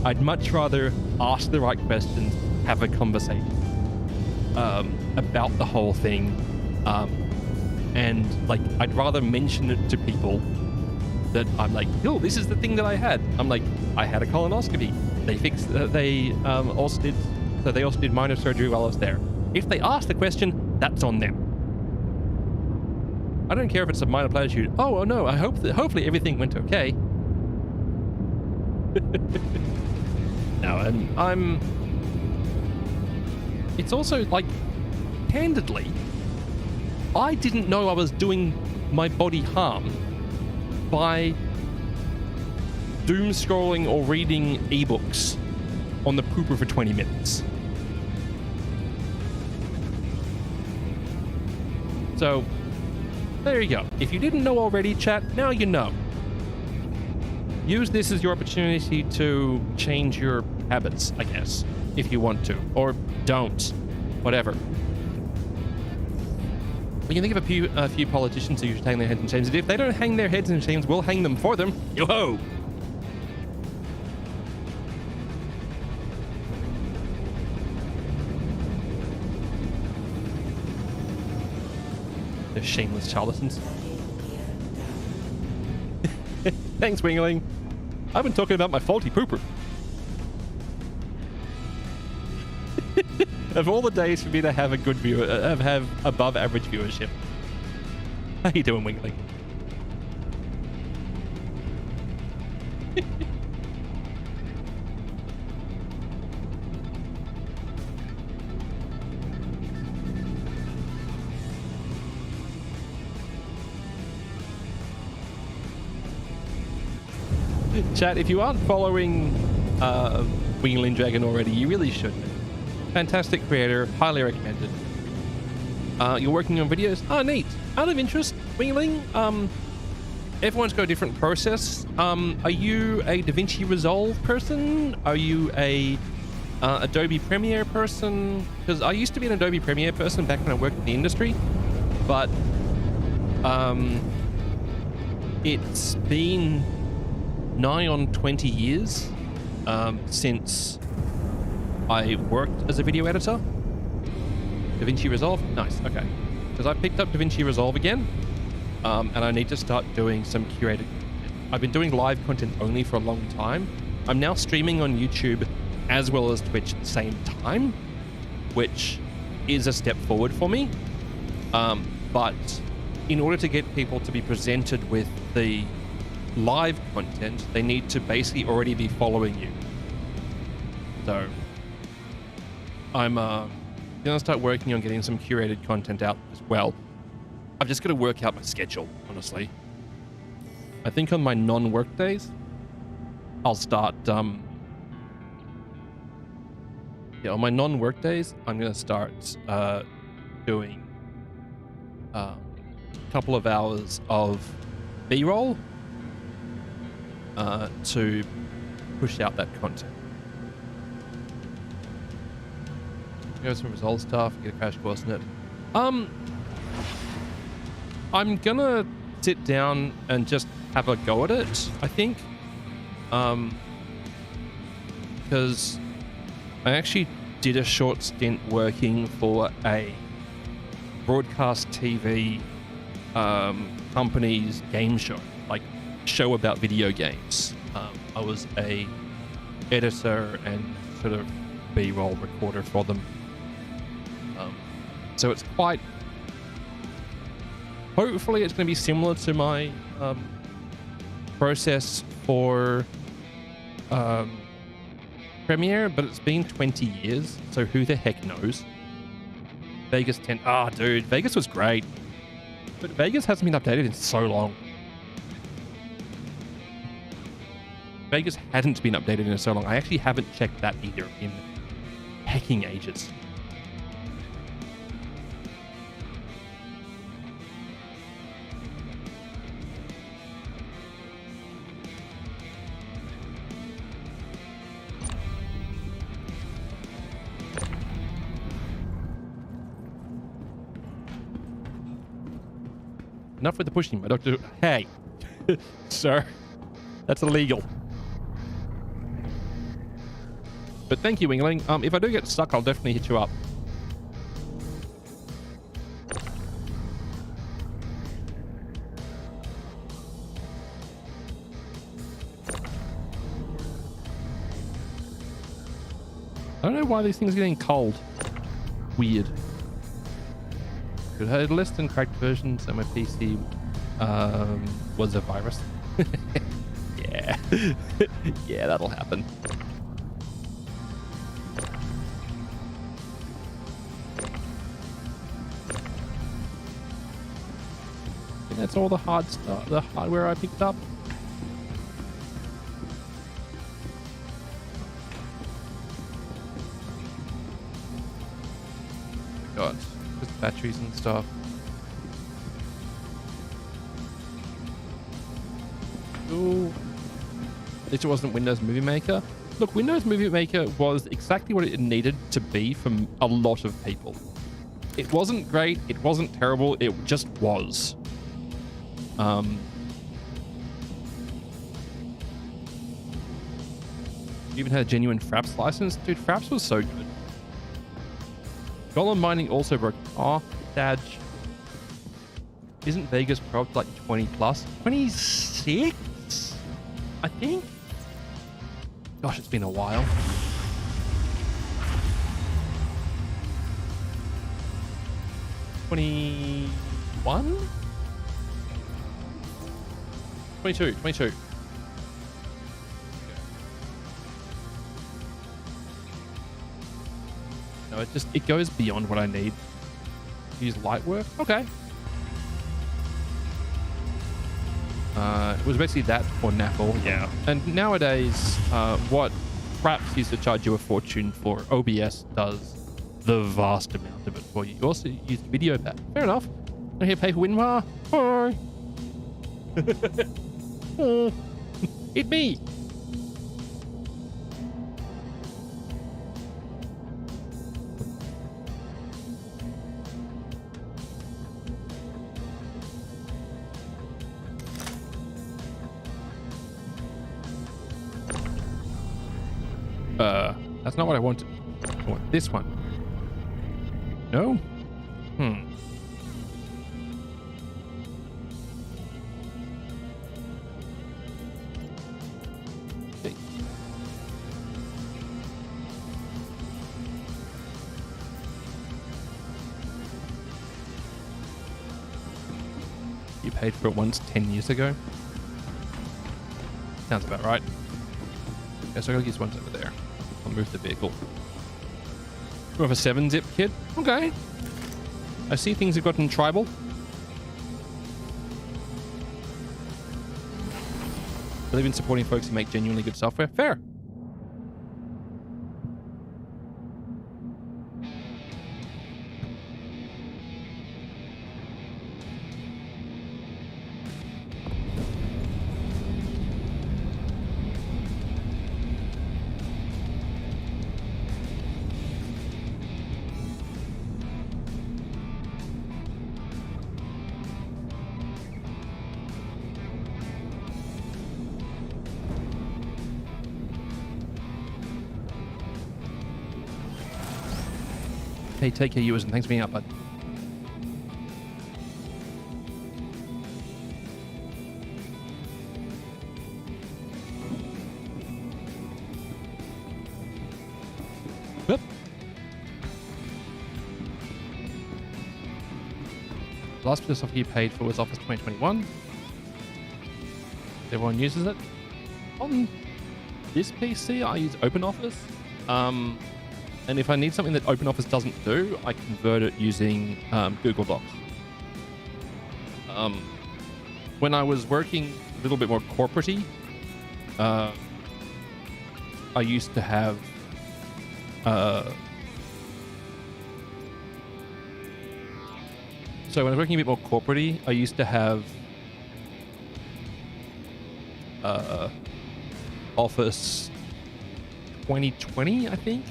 I'd much rather ask the right questions, have a conversation about the whole thing, and like I'd rather mention it to people that I'm like, oh, this is the thing that I had. I'm like, I had a colonoscopy. They fixed. They also did minor surgery while I was there. If they ask the question, that's on them. I don't care if it's a minor platitude. Oh no, I hope that hopefully everything went okay. No, and I'm. It's also like, candidly, I didn't know I was doing my body harm by doom scrolling or reading ebooks on the pooper for 20 minutes. So There you go. If you didn't know already, chat, now you know. Use this as your opportunity to change your habits, I guess, if you want to, or don't, whatever. We can think of a few politicians who should hang their heads in shames. If they don't hang their heads in shames, we'll hang them for them. Yo-ho! They're shameless charlatans. Thanks, Wingling. I've been talking about my faulty pooper. Of all the days for me to have a good view, have above average viewership. How you doing, Wingling? Chat, if you aren't following Wingling Dragon already, you really should. Fantastic creator, highly recommended. You're working on videos? Oh, neat. Out of interest, Wingling, everyone's got a different process. Are you a DaVinci Resolve person? Are you a Adobe Premiere person? Because I used to be an Adobe Premiere person back when I worked in the industry, but it's been nigh on 20 years since I worked as a video editor. DaVinci Resolve? Nice, okay. Because I picked up DaVinci Resolve again, and I need to start doing some curated content. I've been doing live content only for a long time. I'm now streaming on YouTube as well as Twitch at the same time, which is a step forward for me. But in order to get people to be presented with the live content, they need to basically already be following you. So I'm gonna start working on getting some curated content out as well. I've just got to work out my schedule, honestly. I think on my non-work days, I'll start on my non-work days, I'm gonna start doing a couple of hours of B-roll to push out that content. Go some Resolve stuff, get a crash course in it. I'm gonna sit down and just have a go at it, I think. Because I actually did a short stint working for a broadcast TV company's game show, like show about video games. I was a editor and sort of B-roll recorder for them. So it's quite, hopefully it's going to be similar to my process for Premiere, but it's been 20 years, so who the heck knows? Vegas 10, dude, Vegas was great, but Vegas hasn't been updated in so long. Vegas hadn't been updated in so long. I actually haven't checked that either in hecking ages. Enough with the pushing, my doctor. Hey, sir, that's illegal. But thank you, Wingling. If I do get stuck, I'll definitely hit you up. I don't know why these things are getting cold. Weird. Could have less than cracked versions, so my PC was a virus. Yeah. Yeah, that'll happen. And that's all the hard stuff, the hardware I picked up. God. Batteries and stuff. Ooh. At least it wasn't Windows Movie Maker. Look, Windows Movie Maker was exactly what it needed to be from a lot of people. It wasn't great. It wasn't terrible. It just was. Even had a genuine Fraps license. Dude, Fraps was so good. Golem mining also broke. Oh, Dad. Isn't Vegas Pro up to like 20 plus? 26? I think? Gosh, it's been a while. $21? 22. No, it goes beyond what I need. Use light work? Okay. It was basically that or NAFL. Yeah. And nowadays, what Fraps used to charge you a fortune for, OBS does the vast amount of it for you. You also use video pad. Fair enough. I hear pay for Winmar. Hi. Oh, it's me. That's not what I wanted. I want this one. No? Okay. You paid for it once 10 years ago? Sounds about right. Okay, so I gotta use ones over there. I'll move the vehicle. We have a 7-zip kit. Okay. I see things have gotten tribal. I believe in supporting folks who make genuinely good software. Fair. Hey, take care, viewers, and thanks for being out, bud. Whoop. The last bit of software you paid for was Office 2021. Everyone uses it. On this PC, I use OpenOffice. And if I need something that OpenOffice doesn't do, I convert it using Google Docs. When I was working a little bit more corporate-y, I used to have so when I was working a bit more corporate-y, I used to have Office 2020, I think.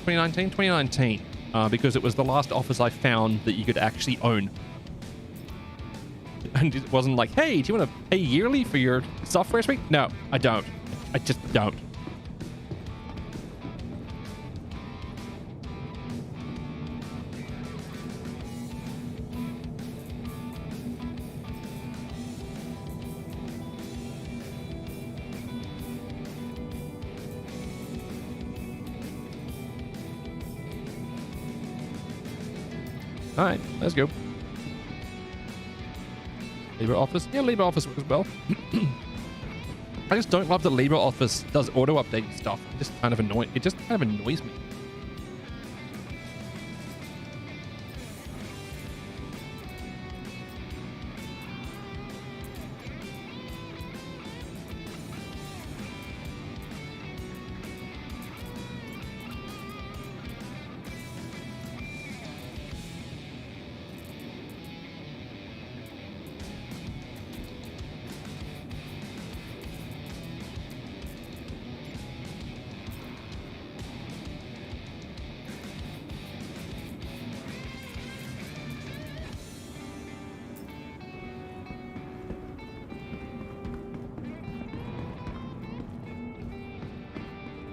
2019, because it was the last Office I found that you could actually own. And it wasn't like, hey, do you want to pay yearly for your software suite? No, I don't. I just don't. All right, let's go. LibreOffice. Yeah, LibreOffice works well. I just don't love that LibreOffice does auto-update stuff. It just kind of annoys me.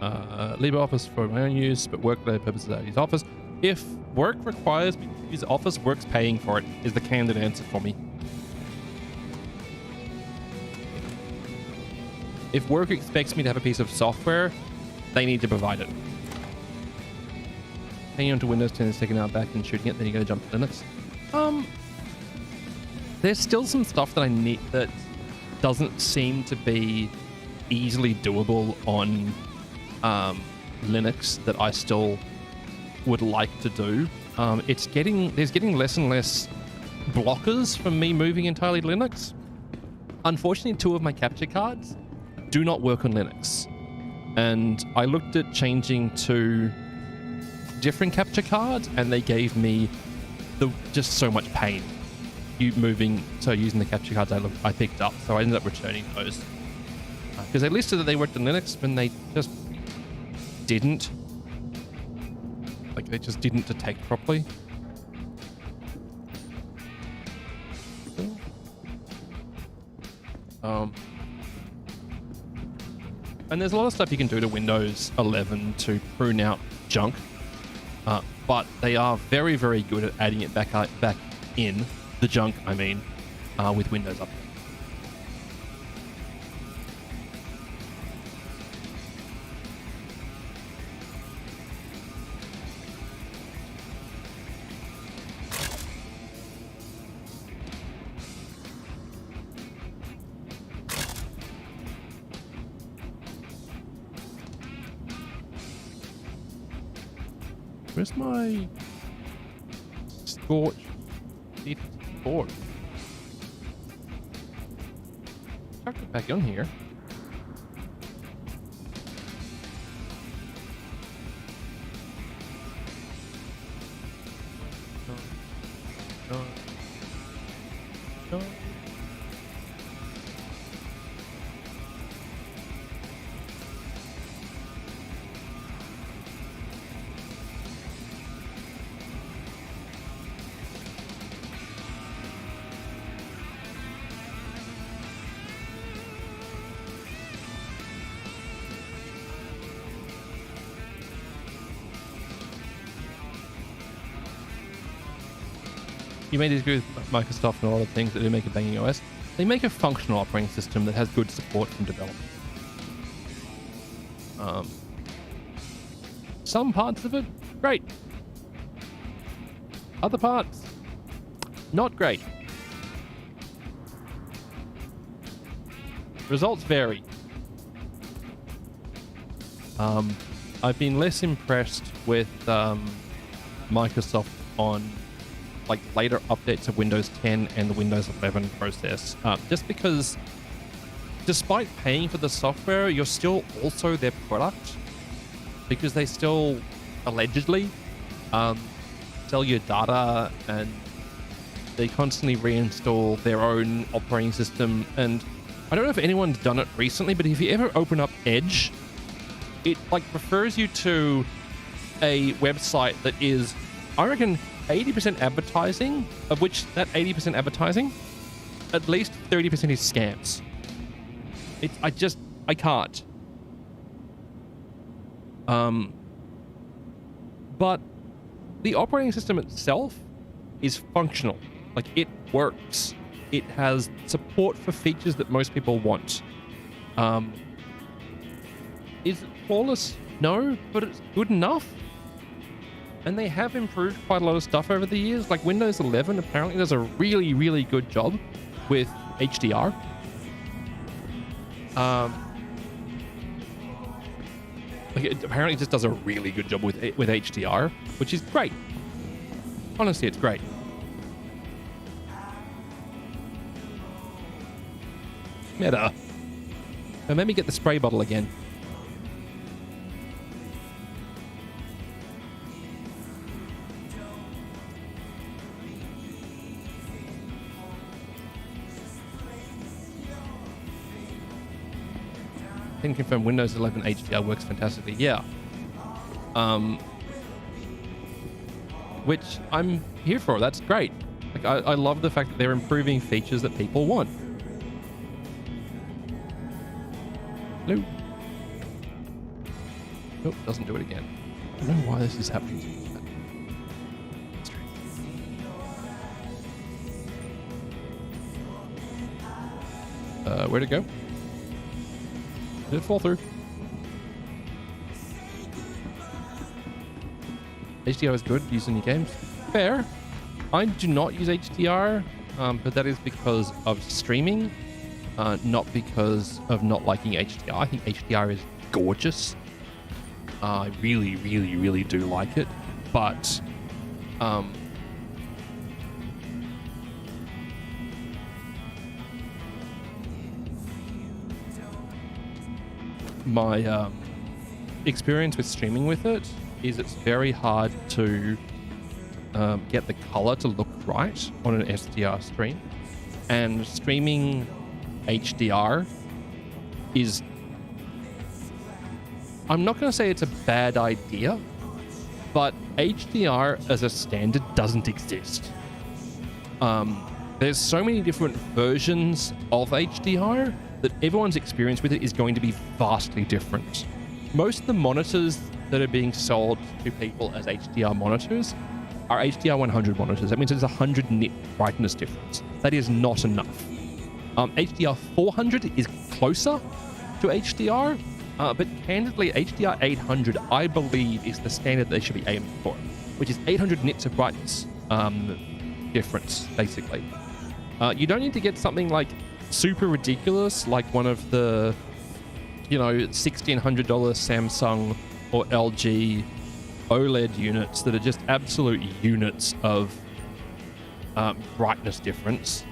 LibreOffice for my own use, but work-related purposes I use Office. If work requires me to use Office, work's paying for it, is the candid answer for me. If work expects me to have a piece of software, they need to provide it. Hanging onto Windows 10 is taking out back and shooting it, then you gotta jump to Linux. There's still some stuff that I need that doesn't seem to be easily doable on Linux that I still would like to do. There's getting less and less blockers from me moving entirely to Linux. Unfortunately, 2 of my capture cards do not work on Linux, and I looked at changing to different capture cards, and they gave me just so much pain using the capture cards I picked up. So I ended up returning those because they listed that they worked on Linux, when they just didn't. Like, they just didn't detect properly. And there's a lot of stuff you can do to Windows 11 to prune out junk, but they are very, very good at adding it back in the junk. I mean, with Windows Update. Where's my Scorch D54? Chuck it back on here. No. You may disagree with Microsoft and a lot of things that do make a banging OS. They make a functional operating system that has good support from developers. Some parts of it, great. Other parts, not great. Results vary. I've been less impressed with Microsoft on like later updates of Windows 10 and the Windows 11 process, just because despite paying for the software, you're still also their product, because they still allegedly sell your data, and they constantly reinstall their own operating system. And I don't know if anyone's done it recently, but if you ever open up Edge, it like refers you to a website that is, I reckon, 80% advertising, of which that 80% advertising, at least 30% is scams. I can't. But the operating system itself is functional. Like, it works. It has support for features that most people want. Is it flawless? No, but it's good enough. And they have improved quite a lot of stuff over the years. Like Windows 11 apparently does a really, really good job with HDR. Like it apparently just does a really good job with HDR, which is great. Honestly, it's great. Meta. Don't make me get the spray bottle again. Can confirm Windows 11 HDR works fantastically. Yeah. Which I'm here for. That's great. Like I love the fact that they're improving features that people want. Hello. Nope, doesn't do it again. I don't know why this is happening. Where'd it go? Did it fall through? HDR is good using your games. Fair. I do not use HDR, but that is because of streaming, not because of not liking HDR. I think HDR is gorgeous. I really, really, really do like it, but my experience with streaming with it is it's very hard to get the color to look right on an SDR stream, and streaming HDR is, I'm not going to say it's a bad idea, but HDR as a standard doesn't exist. There's so many different versions of HDR that everyone's experience with it is going to be vastly different. Most of the monitors that are being sold to people as HDR monitors are HDR 100 monitors. That means there's 100 nit brightness difference. That is not enough. HDR 400 is closer to HDR, but candidly, HDR 800, I believe, is the standard they should be aiming for, which is 800 nits of brightness difference, basically. You don't need to get something like super ridiculous, like one of the, $1,600 Samsung or LG OLED units that are just absolute units of brightness difference.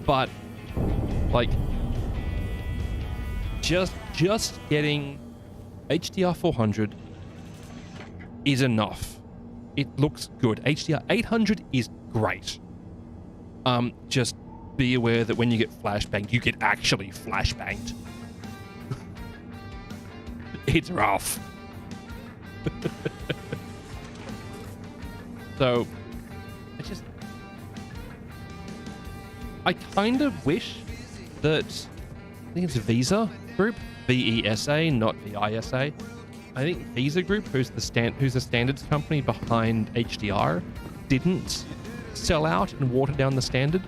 But like just getting HDR 400 is enough. It looks good. HDR 800 is great. Just be aware that when you get flashbanged, you get actually flashbanged. It's rough. So, I kind of wish that, I think it's Visa Group, VESA, not VISA. I think Visa Group, who's the standards company behind HDR, didn't sell out and water down the standard.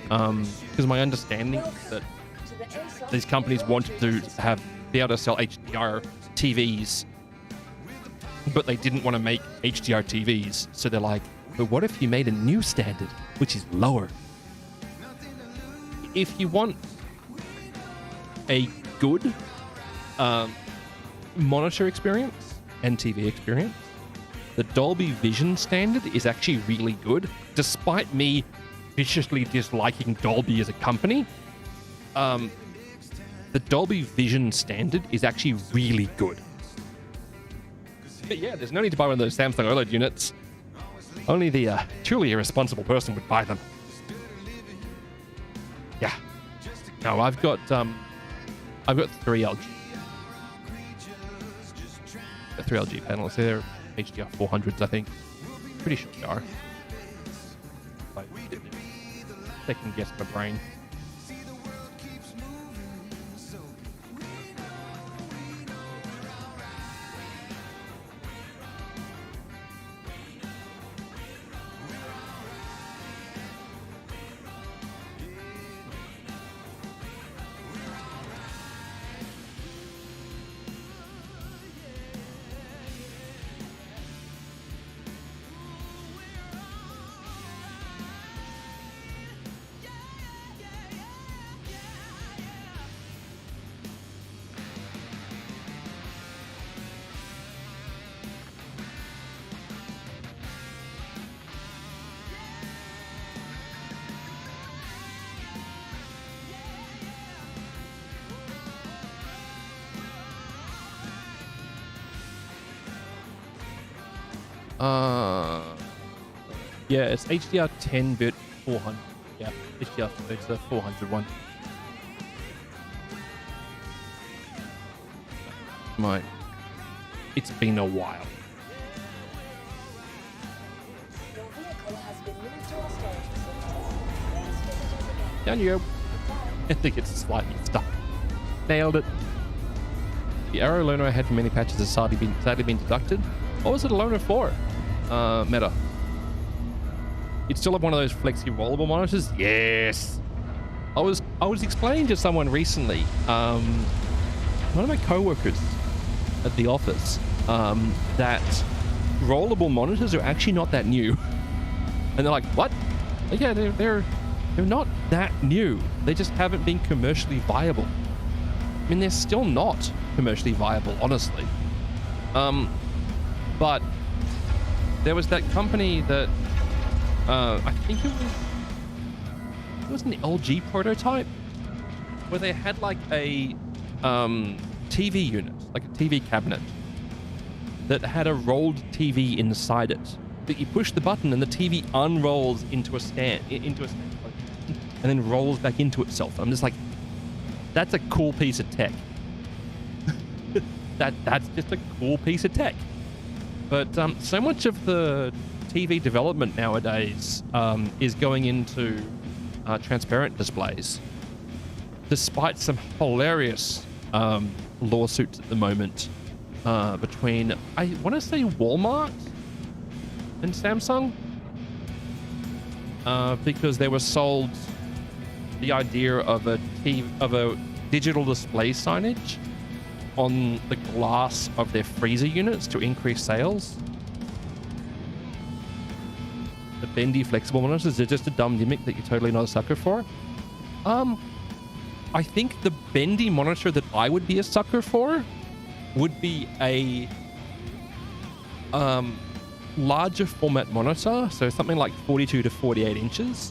Because my understanding is that these companies wanted to be able to sell HDR TVs, but they didn't want to make HDR TVs. So they're like, but what if you made a new standard, which is lower? If you want a good monitor experience and TV experience, the Dolby Vision standard is actually really good, despite me viciously disliking Dolby as a company. The Dolby Vision standard is actually really good. But yeah, there's no need to buy one of those Samsung OLED units. Only the truly irresponsible person would buy them. Yeah. No, I've got 3 LG. 3 LG panels. They're HDR 400s, I think. Pretty sure they are. Like, second guess my brain. Yeah, it's HDR 10-bit 400. Yeah, HDR, it's the 400 one. It's been a while. Your vehicle has been moved to our storage facilities. Please visit us again. Down you go. I think it's slightly stuck. Nailed it. The arrow loaner I had for many patches has sadly been deducted. What was it a loaner for? Meta. You'd still have one of those flexi rollable monitors? Yes. I was explaining to someone recently, one of my co-workers at the office, that rollable monitors are actually not that new. And they're like, what? Like, yeah, they're not that new. They just haven't been commercially viable. I mean, they're still not commercially viable, honestly. But there was that company that I think it was an LG prototype where they had like a TV unit, like a TV cabinet that had a rolled TV inside it. That you push the button and the TV unrolls into a stand, and then rolls back into itself. I'm just like, that's a cool piece of tech. That's just a cool piece of tech. But so much of the TV development nowadays is going into transparent displays, despite some hilarious lawsuits at the moment between, I want to say, Walmart and Samsung, because they were sold the idea of a digital display signage on the glass of their freezer units to increase sales. The bendy flexible monitors are just a dumb gimmick that you're totally not a sucker for. I think the bendy monitor that I would be a sucker for would be a larger format monitor, so something like 42 to 48 inches,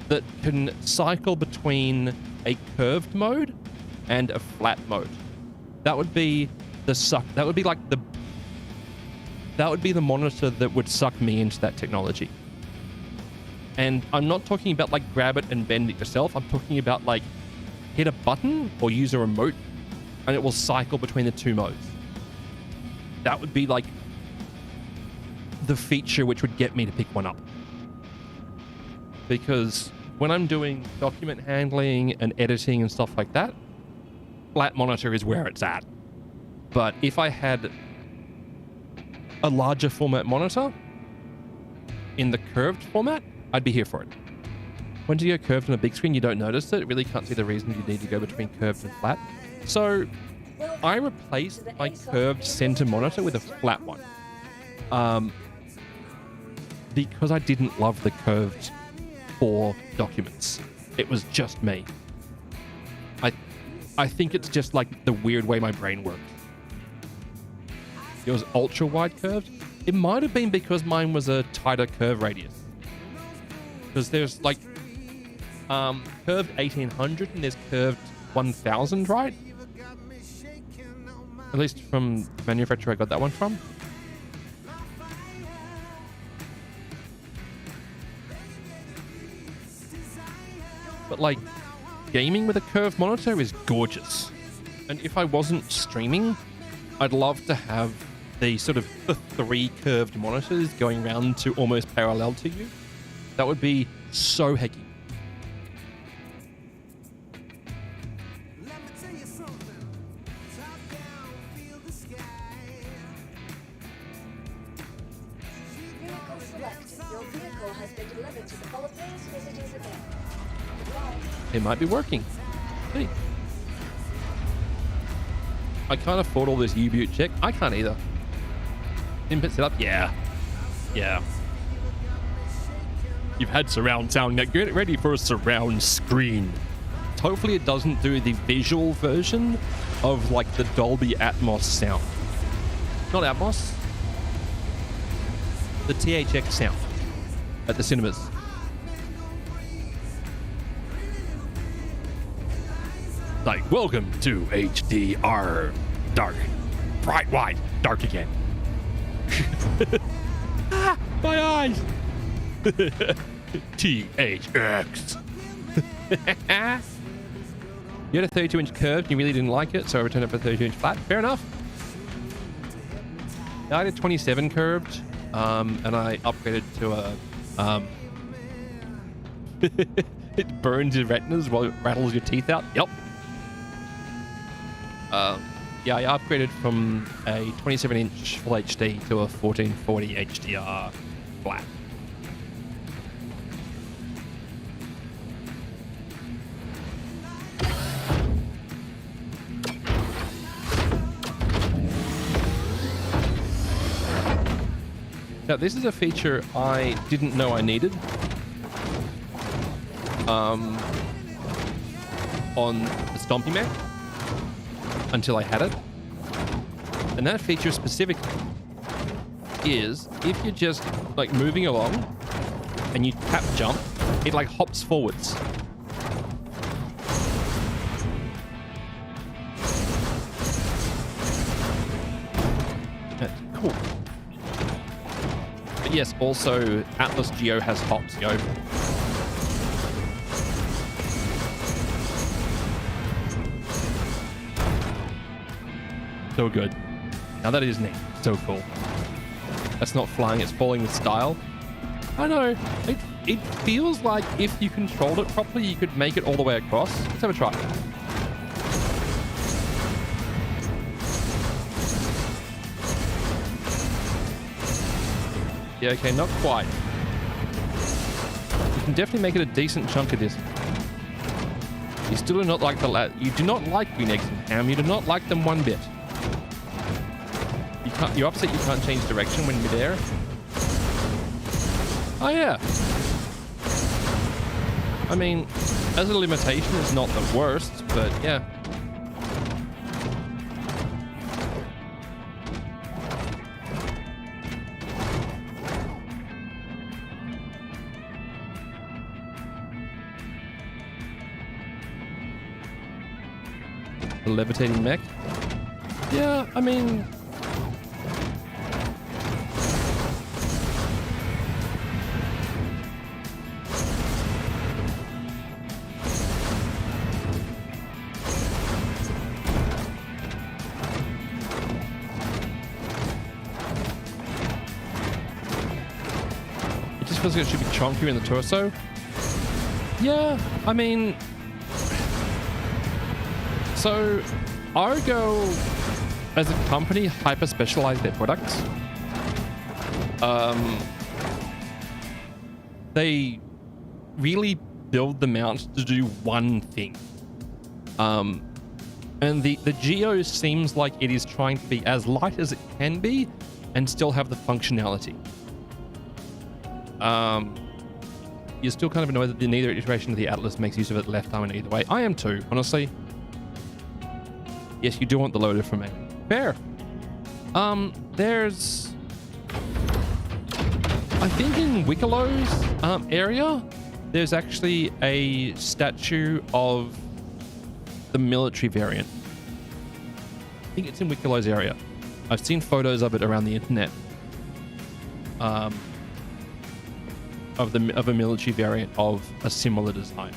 that can cycle between a curved mode and a flat mode. That would be the monitor that would suck me into that technology. And I'm not talking about like grab it and bend it yourself. I'm talking about like hit a button or use a remote and it will cycle between the two modes. That would be like the feature which would get me to pick one up. Because when I'm doing document handling and editing and stuff like that, flat monitor is where it's at. But if I had a larger format monitor in the curved format, I'd be here for it. When you go curved on a big screen, you don't notice it. It really can't see the reason you need to go between curved and flat. So I replaced my curved center monitor with a flat one. Because I didn't love the curved for documents. It was just me. I think it's just like the weird way my brain works. It was ultra wide curved. It might have been because mine was a tighter curve radius. Because there's like curved 1800 and there's curved 1000, right? At least from the manufacturer I got that one from. But like, gaming with a curved monitor is gorgeous. And if I wasn't streaming, I'd love to have the sort of the 3 curved monitors going around to almost parallel to you. That would be so hecky. Vehicle selected. Your vehicle has been delivered to the Philippines Visitors Event. It might be working. Hey. I can't afford all this U-Boot check. I can't either. Input setup? Yeah. Yeah. You've had surround sound. Now get ready for a surround screen. Hopefully it doesn't do the visual version of like the Dolby Atmos sound. Not Atmos. The THX sound at the cinemas. Like, welcome to HDR. Dark. Bright white. Dark again. Ah, my eyes. THX. You had a 32-inch curved and you really didn't like it, so I returned it for 32-inch flat. Fair enough. I did 27 curved, and I upgraded to a... it burns your retinas while it rattles your teeth out. Yep. Yeah, I upgraded from a 27-inch Full HD to a 1440 HDR flat. Now, this is a feature I didn't know I needed. On the Stompy Mech until I had it. And that feature specifically is if you're just like moving along and you tap jump, it like hops forwards. That's cool. But yes, also Atlas Geo has hops, yo. So good. Now that is neat. So cool. That's not flying, it's falling with style. I know. It feels like if you controlled it properly, you could make it all the way across. Let's have a try. Yeah, okay, not quite. You can definitely make it a decent chunk of this. You still do not like you do not like green eggs and ham. You do not like them one bit. You're upset you can't change direction when midair. Oh yeah. I mean, as a limitation, it's not the worst, but yeah. The levitating mech. Yeah, I mean, feels like it should be chunkier in the torso. Yeah, I mean, so Argo as a company hyper specialize their products. They really build them out to do one thing. And the Geo seems like it is trying to be as light as it can be and still have the functionality. You're still kind of annoyed that neither iteration of the Atlas makes use of it left arm in either way. I am too, honestly. Yes, you do want the loader from me. Fair. There's... I think in Wickelow's area, there's actually a statue of the military variant. I think it's in Wickelow's area. I've seen photos of it around the internet. Of a military variant of a similar design.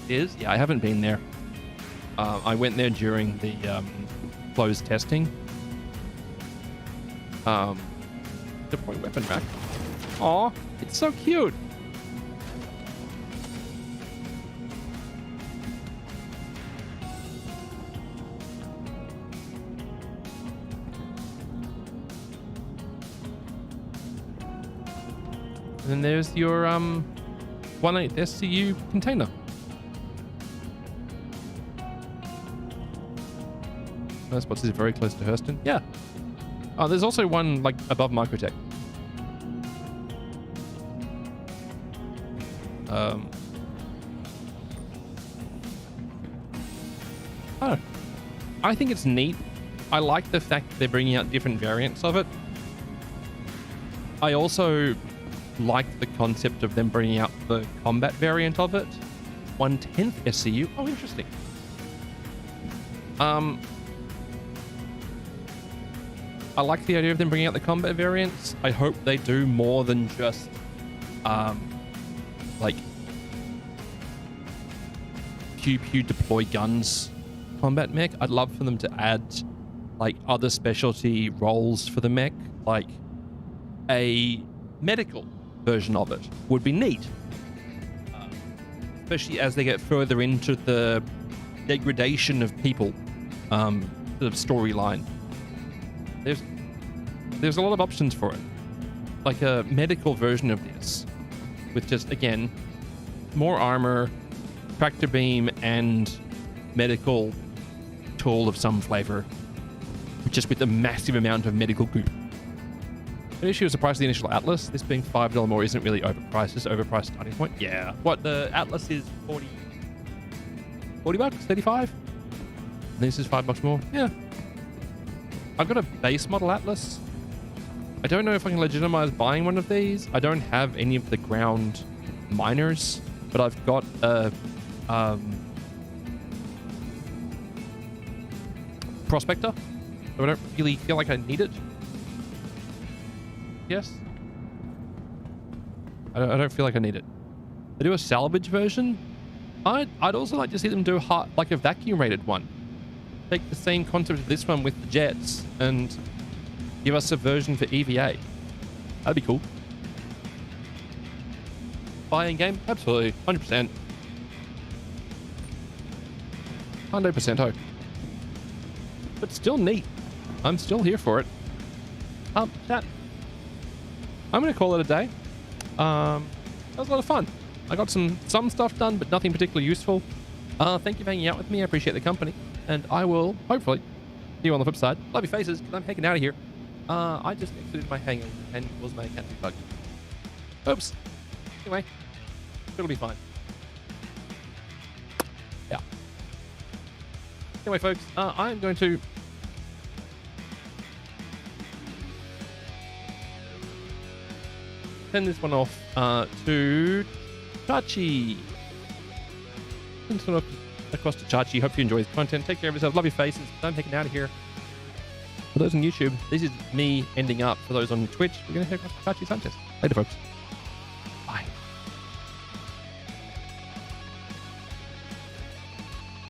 Yeah, I haven't been there. I went there during the closed testing. Deploy weapon rack. Aw, it's so cute. And then there's your 1/8 SCU container. That spot is very close to Hurston. Yeah. Oh, there's also one like above Microtech. Oh, I think it's neat. I like the fact that they're bringing out different variants of it. I also like the concept of them bringing out the combat variant of it. 1/10 SCU. Oh, interesting. I like the idea of them bringing out the combat variants. I hope they do more than just like pew deploy guns combat mech. I'd love for them to add like other specialty roles for the mech, like a medical version of it would be neat, especially as they get further into the degradation of people sort of storyline. There's a lot of options for it, like a medical version of this, with just again more armor, tractor beam, and medical tool of some flavor, just with a massive amount of medical goop. The issue is the price of the initial Atlas. This being $5 more isn't really overpriced. Just overpriced starting point. Yeah. What, the Atlas is 40 bucks, 35. And this is $5 more. Yeah. I've got a base model Atlas. I don't know if I can legitimize buying one of these. I don't have any of the ground miners, but I've got a prospector. So I don't really feel like I need it. Yes. I don't feel like I need it. They do a salvage version. I'd also like to see them do like a vacuum rated one. Take the same concept of this one with the jets and give us a version for EVA. That'd be cool. Buy in game? Absolutely. 100%. 100%. But still neat. I'm still here for it. Chat. I'm going to call it a day. That was a lot of fun. I got some stuff done, but nothing particularly useful. Thank you for hanging out with me. I appreciate the company. And I will, hopefully, see you on the flip side. Love your faces, because I'm heading out of here. I just exited my hangar and was my cat bug. Oops. Anyway, it'll be fine. Yeah. Anyway, folks, I'm going to send this one off to Chachi. Send this one off across to Chachi. Hope you enjoy his content. Take care of yourself. Love your faces. I'm taking out of here. For those on YouTube, this is me ending up. For those on Twitch, we're going to head across to Chachi Sanchez. Later, folks.